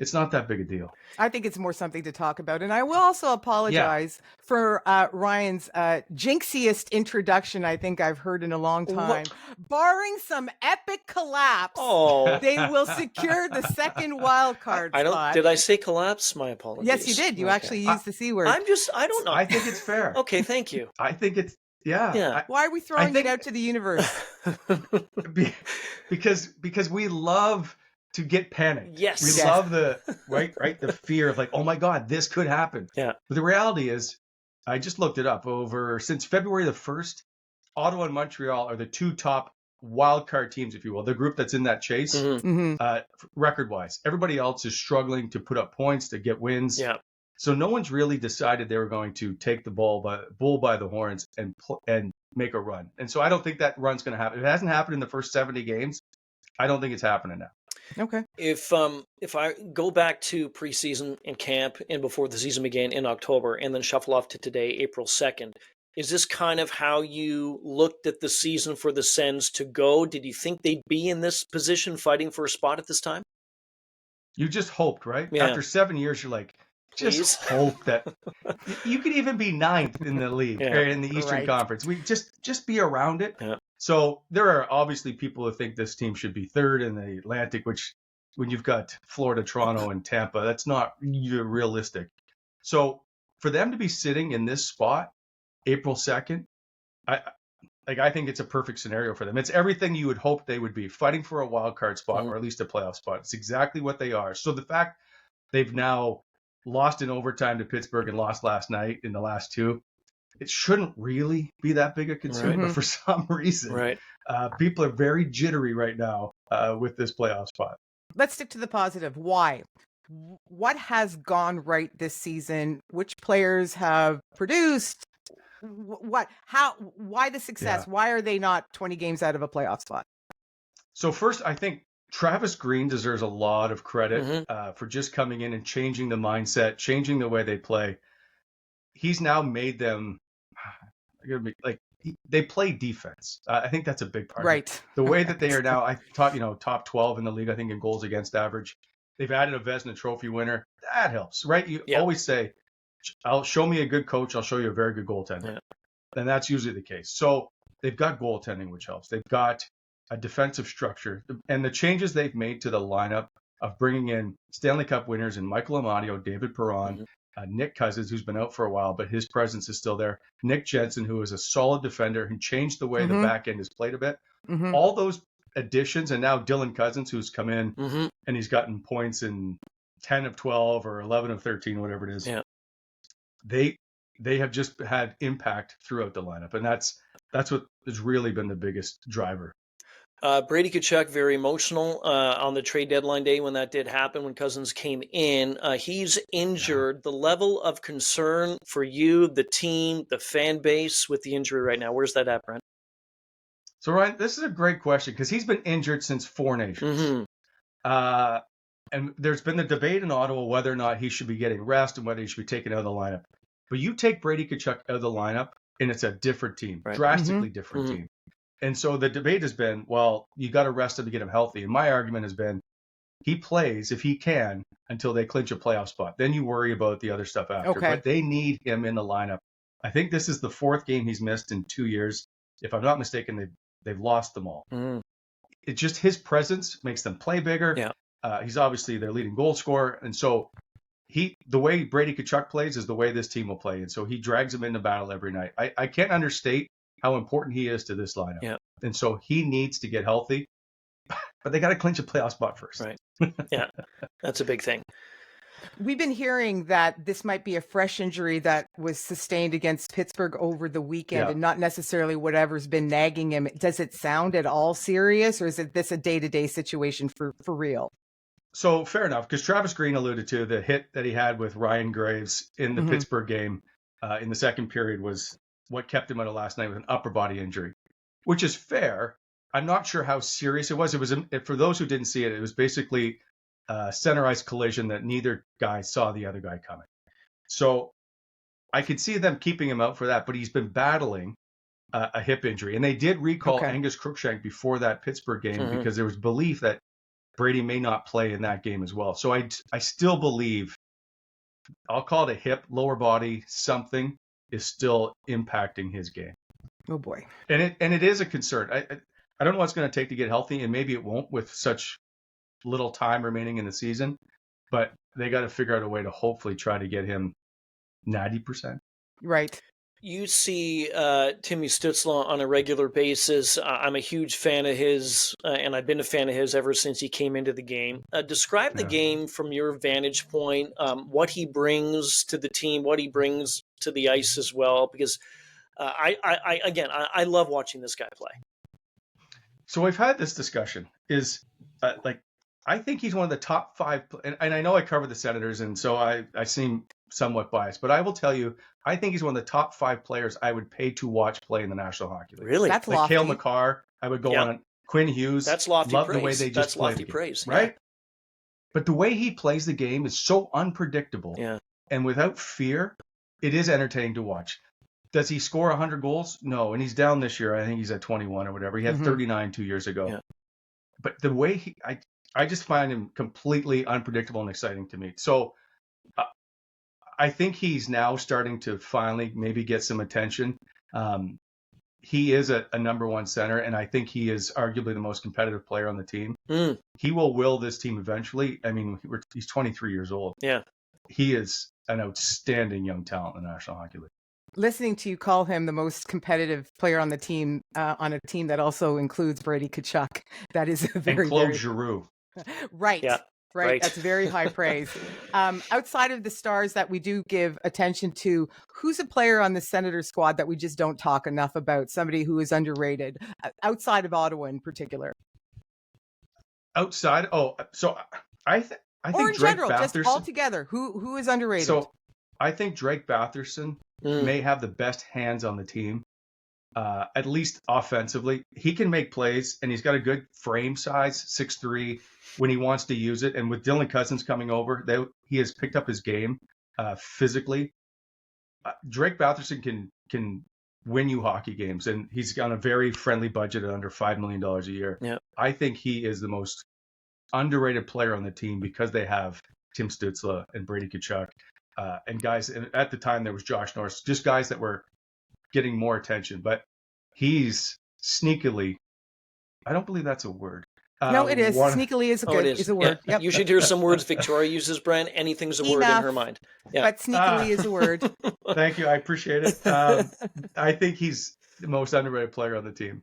it's not that big a deal. I think it's more something to talk about. And I will also apologize for Ryan's jinxiest introduction I think I've heard in a long time. Barring some epic collapse, they will secure the second wild card spot. Did I say collapse? My apologies. Yes, you did. You actually used the C word. I don't know. I think it's fair. Okay, thank you. I think it's, yeah. Why are we throwing it out to the universe? because we love to get panicked. Yes. We love the the fear of oh my God, this could happen. Yeah. But the reality is, I just looked it up. Since February the 1st, Ottawa and Montreal are the 2 top wild card teams, if you will, the group that's in that chase, record wise. Everybody else is struggling to put up points, to get wins. Yeah. So no one's really decided they were going to take the bull by the horns and make a run. And so I don't think that run's going to happen. If it hasn't happened in the first 70 games, I don't think it's happening now. Okay. If I go back to preseason and camp and before the season began in October and then shuffle off to today, April 2nd, is this kind of how you looked at the season for the Sens to go? Did you think they'd be in this position fighting for a spot at this time? You just hoped, right? Yeah. After 7 years, you're like, just hope that you could even be 9th in the league or in the Eastern Conference. We just be around it. Yeah. So there are obviously people who think this team should be 3rd in the Atlantic, which when you've got Florida, Toronto, and Tampa, that's not realistic. So for them to be sitting in this spot, April 2nd, I think it's a perfect scenario for them. It's everything you would hope they would be, fighting for a wild card spot or at least a playoff spot. It's exactly what they are. So the fact they've now lost in overtime to Pittsburgh and lost last night in the last 2, it shouldn't really be that big a concern. But for some reason, people are very jittery right now with this playoff spot. Let's stick to the positive. Why? What has gone right this season? Which players have produced? Why the success? Why are they not 20 games out of a playoff spot? So first, I think Travis Green deserves a lot of credit for just coming in and changing the mindset, changing the way they play. He's now made them they play defense. I think that's a big part. Right. The way that they are now, I thought, top 12 in the league, I think, in goals against average. They've added a Vezina Trophy winner. That helps, right? You always say, show me a good coach, I'll show you a very good goaltender. Yeah. And that's usually the case. So they've got goaltending, which helps. They've got a defensive structure. And the changes they've made to the lineup of bringing in Stanley Cup winners and Michael Amadio, David Perron, Nick Cousins, who's been out for a while, but his presence is still there. Nick Jensen, who is a solid defender who changed the way the back end is played a bit. All those additions, and now Dylan Cousins, who's come in and he's gotten points in 10 of 12 or 11 of 13, whatever it is. Yeah. They have just had impact throughout the lineup, and that's what has really been the biggest driver. Brady Tkachuk, very emotional on the trade deadline day when that did happen, when Cousins came in. He's injured. The level of concern for you, the team, the fan base with the injury right now, where's that at, Brent? So, Ryan, this is a great question because he's been injured since 4 Nations. And there's been the debate in Ottawa whether or not he should be getting rest and whether he should be taken out of the lineup. But you take Brady Tkachuk out of the lineup, and it's a different team, drastically different team. And so the debate has been, well, you got to rest him to get him healthy. And my argument has been, he plays if he can until they clinch a playoff spot. Then you worry about the other stuff after. Okay. But they need him in the lineup. I think this is the 4th game he's missed in 2 years. If I'm not mistaken, they've lost them all. It's just his presence makes them play bigger. Yeah. He's obviously their leading goal scorer. And so the way Brady Tkachuk plays is the way this team will play. And so he drags them into battle every night. I can't understate how important he is to this lineup. Yeah. And so he needs to get healthy, but they got to clinch a playoff spot first. Right. Yeah. That's a big thing. We've been hearing that this might be a fresh injury that was sustained against Pittsburgh over the weekend and not necessarily whatever's been nagging him. Does it sound at all serious, or is this a day-to-day situation for real? So fair enough, because Travis Green alluded to the hit that he had with Ryan Graves in the Pittsburgh game in the second period was what kept him out of last night with an upper body injury, which is fair. I'm not sure how serious it was. It was, for those who didn't see it, it was basically a center ice collision that neither guy saw the other guy coming. So I could see them keeping him out for that, but he's been battling a hip injury. And they did recall Angus Crookshank before that Pittsburgh game because there was belief that Brady may not play in that game as well. So I still believe, I'll call it a hip, lower body, something is still impacting his game. Oh boy. And it is a concern. I don't know what it's going to take to get healthy, and maybe it won't with such little time remaining in the season, but they got to figure out a way to hopefully try to get him 90%. Right. You see Timmy Stützle on a regular basis. I'm a huge fan of his, and I've been a fan of his ever since he came into the game. Describe the game from your vantage point, what he brings to the team, what he brings to the ice as well, because I love watching this guy play. So we've had this discussion I think he's one of the top 5, and I know I cover the Senators, and so I seem somewhat biased, but I will tell you, I think he's one of the top 5 players I would pay to watch play in the National Hockey League. Really? That's like lofty. Cale Makar, I would go on. Quinn Hughes. That's lofty love praise. The way they just play lofty praise. Right? Yeah. But the way he plays the game is so unpredictable. Yeah. And without fear, it is entertaining to watch. Does he score 100 goals? No. And he's down this year. I think he's at 21 or whatever. He had 39 2 years ago. Yeah. But the way I just find him completely unpredictable and exciting to me. So I think he's now starting to finally maybe get some attention. He is a number 1 center, and I think he is arguably the most competitive player on the team. He will will this team eventually. I mean, he's 23 years old. Yeah. He is an outstanding young talent in the National Hockey League. Listening to you call him the most competitive player on the team, on a team that also includes Brady Tkachuk, that is a very, and Claude Giroux. Right. Yeah. Right. That's very high praise. Outside of the stars that we do give attention to, who's a player on the Senator squad that we just don't talk enough about? Somebody who is underrated, outside of Ottawa in particular. Outside? So I think or in Drake general, Batherson, just all together. Who is underrated? So I think Drake Batherson may have the best hands on the team, at least offensively. He can make plays, and he's got a good frame size, 6'3", when he wants to use it. And with Dylan Cousins coming over, he has picked up his game physically. Drake Batherson can win you hockey games, and he's on a very friendly budget at under $5 million a year. Yeah. I think he is the most underrated player on the team because they have Tim Stützle and Brady Tkachuk. And guys, and at the time there was Josh Norris, just guys that were getting more attention. But he's sneakily, I don't believe that's a word. No, it is. Sneakily is a word. Yeah. Yep. You should hear some words Victoria uses, Brent. Anything's a word in her mind. Yeah. But sneakily is a word. Thank you. I appreciate it. I think he's the most underrated player on the team.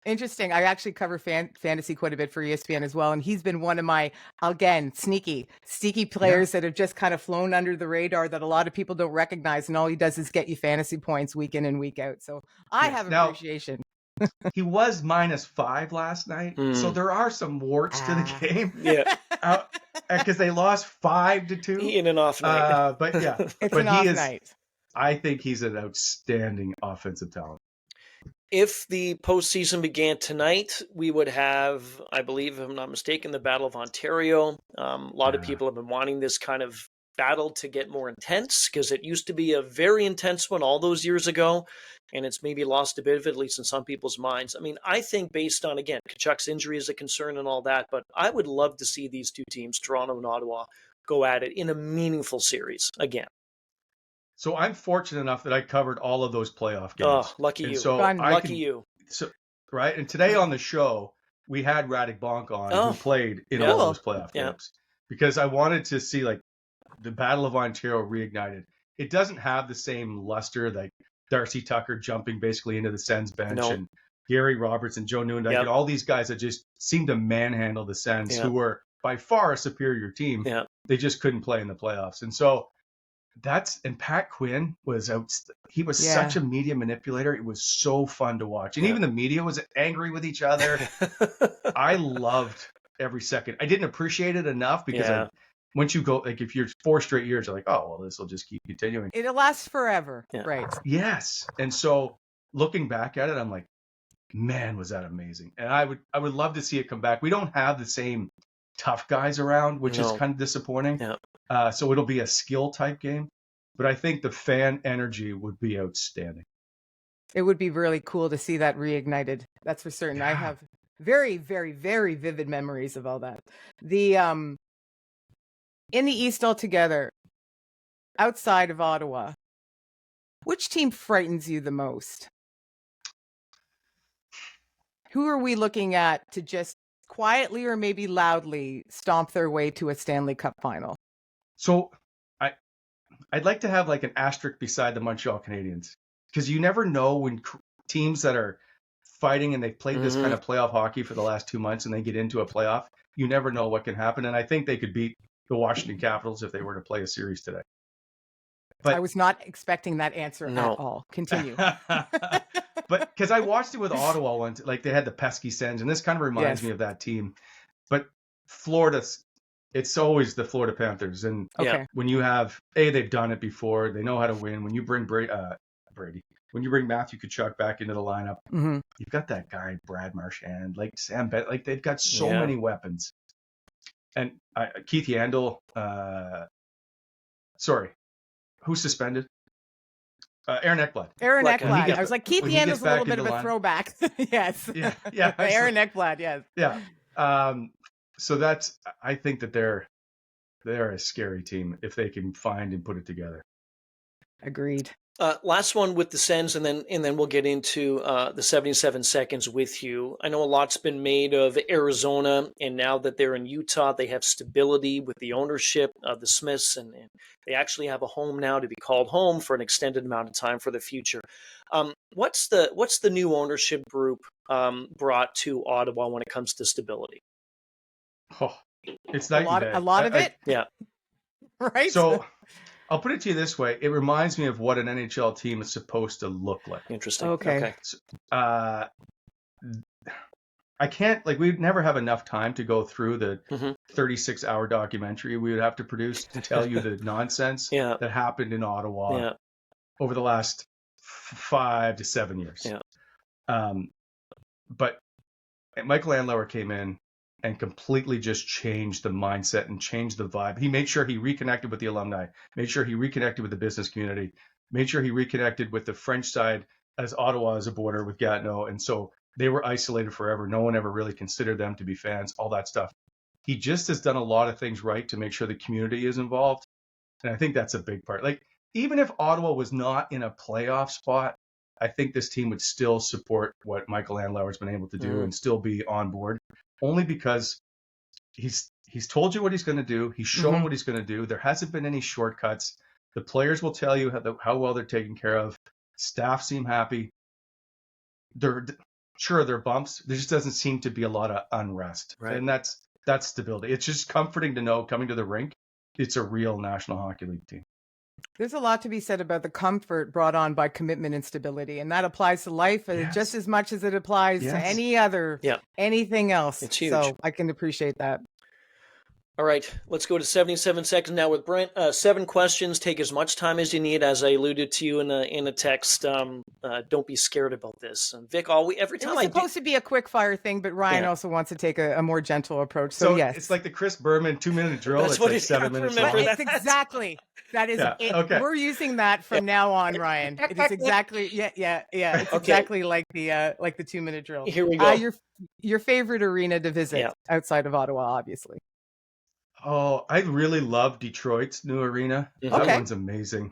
Interesting. I actually cover fantasy quite a bit for ESPN as well. And he's been one of my, again, sneaky players that have just kind of flown under the radar that a lot of people don't recognize. And all he does is get you fantasy points week in and week out. So I have appreciation. He was -5 last night. So there are some warts to the game. Yeah. Because they lost 5-2. In an off night. But yeah. It's but an off night. I think he's an outstanding offensive talent. If the postseason began tonight, we would have, I believe, if I'm not mistaken, the Battle of Ontario. A lot of people have been wanting this kind of battle to get more intense because it used to be a very intense one all those years ago, and it's maybe lost a bit of it, at least in some people's minds. I mean, I think based on, again, Tkachuk's injury is a concern and all that, but I would love to see these two teams, Toronto and Ottawa, go at it in a meaningful series again. So I'm fortunate enough that I covered all of those playoff games. Oh, lucky you. So lucky you. So, right? And today on the show, we had Radek Bonk on, who played in all those playoff games. Because I wanted to see, like, the Battle of Ontario reignited. It doesn't have the same luster, like Darcy Tucker jumping basically into the Sens bench and Gary Roberts and Joe Newendike and all these guys that just seem to manhandle the Sens, who were by far a superior team. Yeah. They just couldn't play in the playoffs. And so and Pat Quinn was he was such a media manipulator. It was so fun to watch. And even the media was angry with each other. I loved every second. I didn't appreciate it enough because once you go, like if you're 4 straight years, you're like, oh, well, this will just keep continuing. It'll last forever. Yeah. Right. Yes. And so looking back at it, I'm like, man, was that amazing. And I would love to see it come back. We don't have the same tough guys around, which is kind of disappointing. Yeah. So it'll be a skill type game, but I think the fan energy would be outstanding. It would be really cool to see that reignited. That's for certain. Yeah. I have very, very, very vivid memories of all that. In the East altogether, outside of Ottawa, which team frightens you the most? Who are we looking at to just quietly or maybe loudly stomp their way to a Stanley Cup final? So I'd like to have like an asterisk beside the Montreal Canadiens, because you never know when teams that are fighting and they've played this kind of playoff hockey for the last 2 months and they get into a playoff, you never know what can happen. And I think they could beat the Washington Capitals if they were to play a series today. But I was not expecting that answer at all. Continue. But because I watched it with Ottawa once, like they had the pesky Sens, and this kind of reminds me of that team. But Florida, it's always the Florida Panthers. And when you have, they've done it before. They know how to win. When you bring Brady, when you bring Matthew Tkachuk back into the lineup, you've got that guy, Brad Marchand, like Sam Bennett, like they've got so many weapons. And Keith Yandel, who's suspended? Aaron Ekblad. Aaron Ekblad. I was like, Keith Yandel's a little bit of a throwback. Yes. Yeah. Aaron Ekblad, yes. Yeah. So I think that they're a scary team if they can find and put it together. Agreed. Last one with the Sens, and then we'll get into the 77 seconds with you. I know a lot's been made of Arizona, and now that they're in Utah, they have stability with the ownership of the Smiths, and they actually have a home now to be called home for an extended amount of time for the future. What's the new ownership group brought to Ottawa when it comes to stability? Oh, it's night and day. A lot of it? Yeah. Right? So I'll put it to you this way. It reminds me of what an NHL team is supposed to look like. Interesting. Okay. So, I can't, we'd never have enough time to go through the 36-hour documentary we would have to produce to tell you the nonsense that happened in Ottawa over the last 5 to 7 years. Yeah. But Michael Andlauer came in and completely just changed the mindset and changed the vibe. He made sure he reconnected with the alumni, made sure he reconnected with the business community, made sure he reconnected with the French side, as Ottawa is a border with Gatineau. And so they were isolated forever. No one ever really considered them to be fans, all that stuff. He just has done a lot of things right to make sure the community is involved. And I think that's a big part. Even if Ottawa was not in a playoff spot, I think this team would still support what Michael Andlauer has been able to do and still be on board. Only because he's told you what he's going to do. He's shown what he's going to do. There hasn't been any shortcuts. The players will tell you how well they're taken care of. Staff seem happy. There are bumps. There just doesn't seem to be a lot of unrest. Right. And that's stability. It's just comforting to know coming to the rink, it's a real National Hockey League team. There's a lot to be said about the comfort brought on by commitment and stability, and that applies to life just as much as it applies to any other, anything else. It's huge. So I can appreciate that. All right, let's go to 77 seconds now with Brent. 7 questions. Take as much time as you need. As I alluded to you in a text, don't be scared about this. And Vic, every time it was supposed to be a quick fire thing, but Ryan also wants to take a more gentle approach. So yes, it's like the Chris Berman 2-minute drill. That's what like 7 minutes long. That's exactly. That is it. Okay. We're using that from now on, Ryan. It is exactly It's exactly like the 2-minute drill. Here we go. Your favorite arena to visit outside of Ottawa, obviously. Oh, I really love Detroit's new arena. That one's amazing.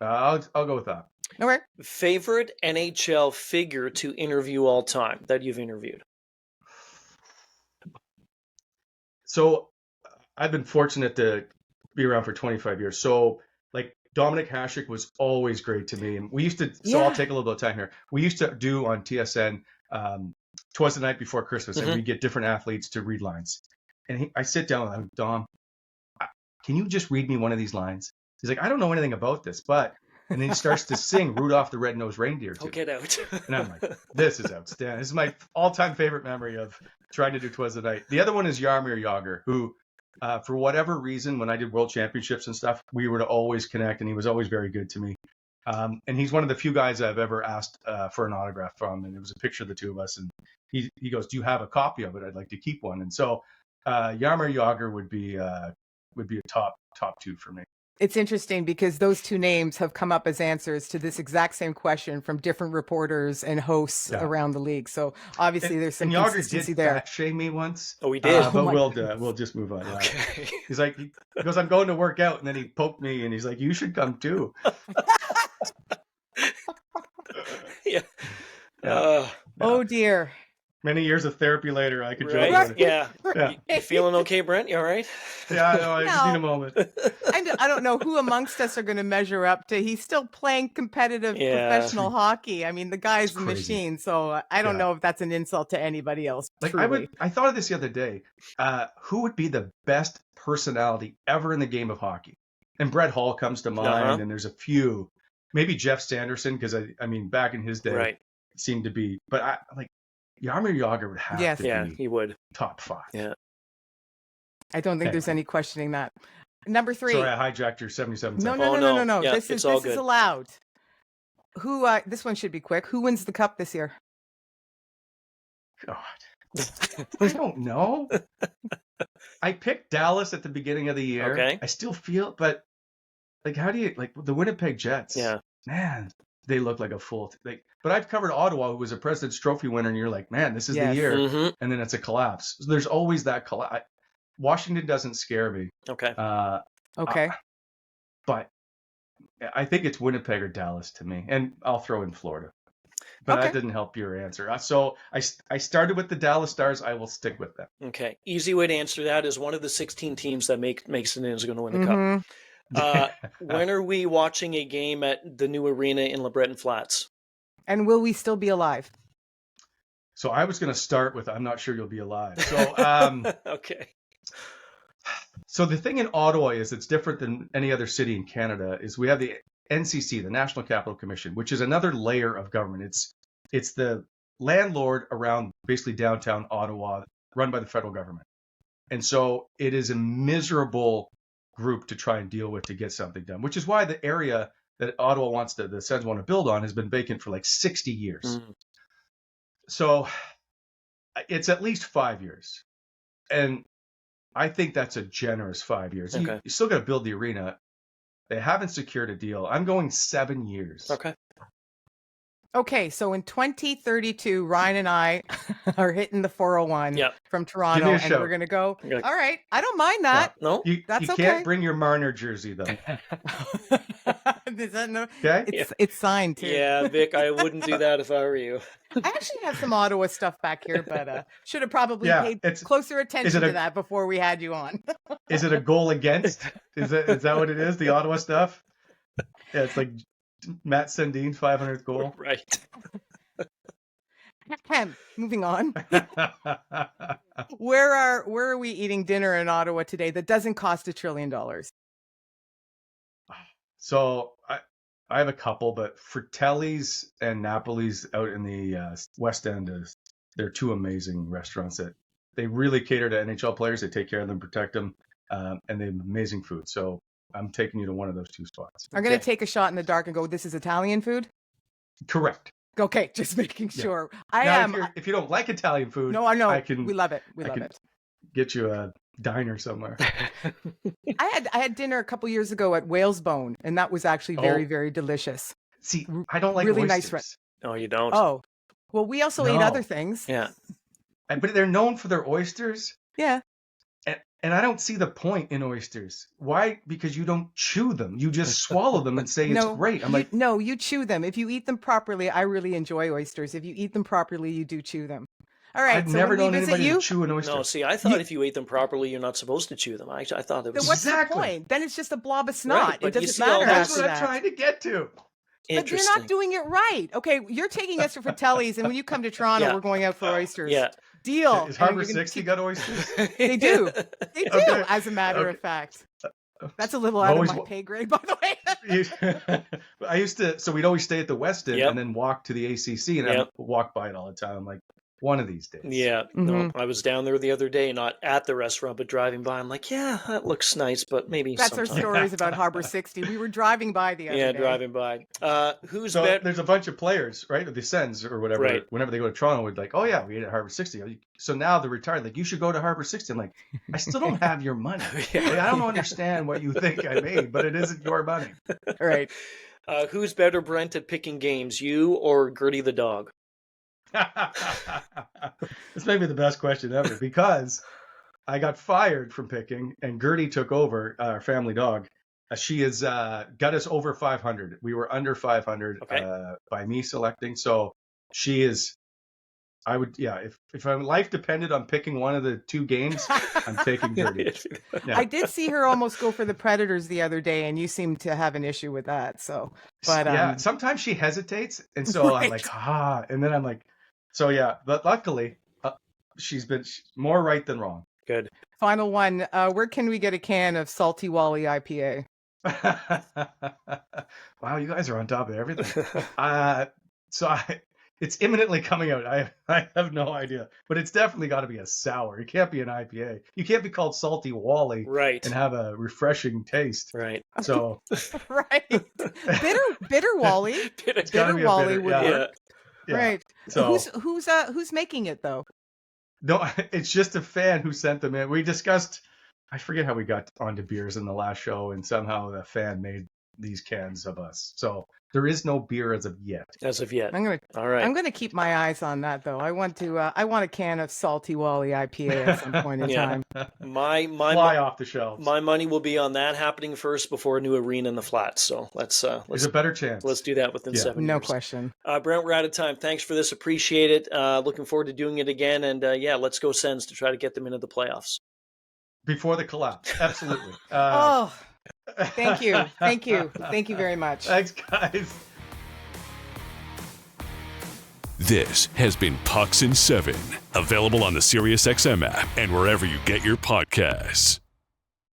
I'll go with that. Okay. Favorite NHL figure to interview all time that you've interviewed? So I've been fortunate to be around for 25 years. So Dominic Hasek was always great to me. And we used to, I'll take a little bit of time here. We used to do on TSN, Twas the Night Before Christmas, and we get different athletes to read lines. And I sit down with him, Dom, can you just read me one of these lines? He's like, I don't know anything about this, but, and then he starts to sing Rudolph the Red-Nosed Reindeer to me. Get out. And I'm like, this is outstanding. This is my all-time favorite memory of trying to do 'Twas the Night. The other one is Jaromir Jagr, who, for whatever reason, when I did world championships and stuff, we were to always connect, and he was always very good to me. And he's one of the few guys I've ever asked for an autograph from, and it was a picture of the two of us, and he goes, do you have a copy of it? I'd like to keep one. And so Jaromir Jagr would be a top two for me. It's interesting because those two names have come up as answers to this exact same question from different reporters and hosts around the league. So obviously there's some consistency there. Jagr did shame me once. Oh, he did. But we'll just move on. Okay. He's like, he goes, I'm going to work out, and then he poked me, and he's like, you should come too. Yeah. Oh dear. Many years of therapy later, I could Right? joke about it. Yeah. You feeling okay, Brent? You all right? Yeah, I know. I just need a moment. I don't know who amongst us are going to measure up to. He's still playing competitive professional hockey. I mean, the guy's a machine. So I don't know if that's an insult to anybody else. Like truly. I thought of this the other day. Who would be the best personality ever in the game of hockey? And Brett Hall comes to mind, and there's a few. Maybe Jeff Sanderson, because I mean, back in his day, it seemed to be. But Jaromir Jagr would have to be he would. top 5. Yeah. I don't think there's any questioning that. Number 3. Sorry, I hijacked your 77 No, seconds. no. Yeah, this is allowed. Who? This one should be quick. Who wins the cup this year? God, I don't know. I picked Dallas at the beginning of the year. Okay. I still feel, but how do you the Winnipeg Jets? Yeah. Man, they look like a full. But I've covered Ottawa, who was a President's Trophy winner, and you're like, man, this is the year, and then it's a collapse. So there's always that collapse. Washington doesn't scare me. Okay. Okay. But I think it's Winnipeg or Dallas to me, and I'll throw in Florida. But that didn't help your answer. So I started with the Dallas Stars. I will stick with them. Okay. Easy way to answer that is one of the 16 teams that makes it in is going to win the cup. When are we watching a game at the new arena in LeBreton Flats? And will we still be alive? So I was going to start with, I'm not sure you'll be alive. So okay. So the thing in Ottawa is it's different than any other city in Canada is we have the NCC, the National Capital Commission, which is another layer of government. It's the landlord around basically downtown Ottawa, run by the federal government. And so it is a miserable group to try and deal with to get something done, which is why the area that Ottawa the Sens want to build on has been vacant for like 60 years. So it's at least 5 years. And I think that's a generous 5 years. Okay. You still got to build the arena. They haven't secured a deal. I'm going 7 years. Okay. Okay, so in 2032, Ryan and I are hitting the 401 from Toronto, and we're going to go. All right, I don't mind that. No, that's you okay. can't bring your Marner jersey, though. Is that no? Okay. It's signed, too. Yeah, Vic, I wouldn't do that if I were you. I actually have some Ottawa stuff back here, but should have probably paid closer attention to that before we had you on. Is it a goal against? Is that what it is, the Ottawa stuff? Yeah, it's like Matt Sundin's 500th goal. Right. Moving on. Where are we eating dinner in Ottawa today that doesn't cost $1 trillion? So I have a couple, but Fratelli's and Napoli's out in the West End, they're two amazing restaurants that they really cater to NHL players. They take care of them, protect them, and they have amazing food. So I'm taking you to one of those two spots. I'm going to take a shot in the dark and go, this is Italian food? Correct. Okay, just making sure. If you don't like Italian food, no, I know. We love it. We love it. Get you a diner somewhere. I had dinner a couple years ago at Whalesbone, and that was actually very, very delicious. See, I don't like really oysters. nice. No, you don't. Oh, well, we also ate other things. Yeah, but they're known for their oysters. Yeah. And I don't see the point in oysters. Why? Because you don't chew them. You just swallow them and say it's great. I'm like, no, you chew them. If you eat them properly, I really enjoy oysters. If you eat them properly, you do chew them. All right. I've never known anybody to chew an oyster. No, see, I thought if you ate them properly, you're not supposed to chew them. I thought it was. Then what's the point? Then it's just a blob of snot. Right, it doesn't matter. That's what I'm trying to get to. But you're not doing it right. Okay, you're taking us to Fratelli's, and when you come to Toronto, we're going out for oysters. Yeah. Deal. Is Harbor 60 got oysters? They do. They do, Okay. as a matter of fact. That's a little out Always of my pay grade, by the way. I used to, so we'd always stay at the Westin Yep. and then walk to the ACC, and Yep. I'd walk by it all the time. I'm like, one of these days. Yeah, no, I was down there the other day, not at the restaurant, but driving by. I'm like, yeah, that looks nice, but maybe That's sometime. our stories about Harbor 60. We were driving by the other day. Driving by. Who's So better? there's a bunch of players, right? The Sens or whatever. Right. Whenever they go to Toronto, would like, oh yeah, we ate at Harbor 60. So now they're retired. Like, you should go to Harbor 60. I'm like, I still don't have your money. Like, I don't understand what you think I made, but it isn't your money. Right. Who's better, Brent, at picking games, you or Gertie the dog? This may be the best question ever, because I got fired from picking and Gertie took over, our family dog. She has got us over 500. We were under 500 by me selecting. So she is, I would, if my life depended on picking one of the two games, I'm taking Gertie. Yeah. I did see her almost go for the Predators the other day, and you seem to have an issue with that. So, but yeah, sometimes she hesitates. And so I'm like, and then I'm like, so yeah, but luckily she's been more right than wrong. Good. Final one. Where can we get a can of Salty Wally IPA? Wow, you guys are on top of everything. It's imminently coming out. I have no idea, but it's definitely got to be a sour. It can't be an IPA. You can't be called Salty Wally, right, and have a refreshing taste. Right. So right, bitter Wally. Bitter Wally would work. Yeah. Right. So who's making it though? No, it's just a fan who sent them in. We discussed. I forget how we got onto beers in the last show, and somehow the fan made these cans of us. So there is no beer as of yet. As of yet. All right. I'm gonna keep my eyes on that though. I want a can of Salty Wally IPA at some point in time. My fly off the shelves. My money will be on that happening first before a new arena in the flats. So let's there's a better chance. Let's do that within 7 years. No question. Brent, we're out of time. Thanks for this. Appreciate it. Looking forward to doing it again. And let's go Sens to try to get them into the playoffs. Before the collapse. Absolutely. Thank you. Thank you. Thank you very much. Thanks, guys. This has been Pucks in 7, available on the SiriusXM app and wherever you get your podcasts.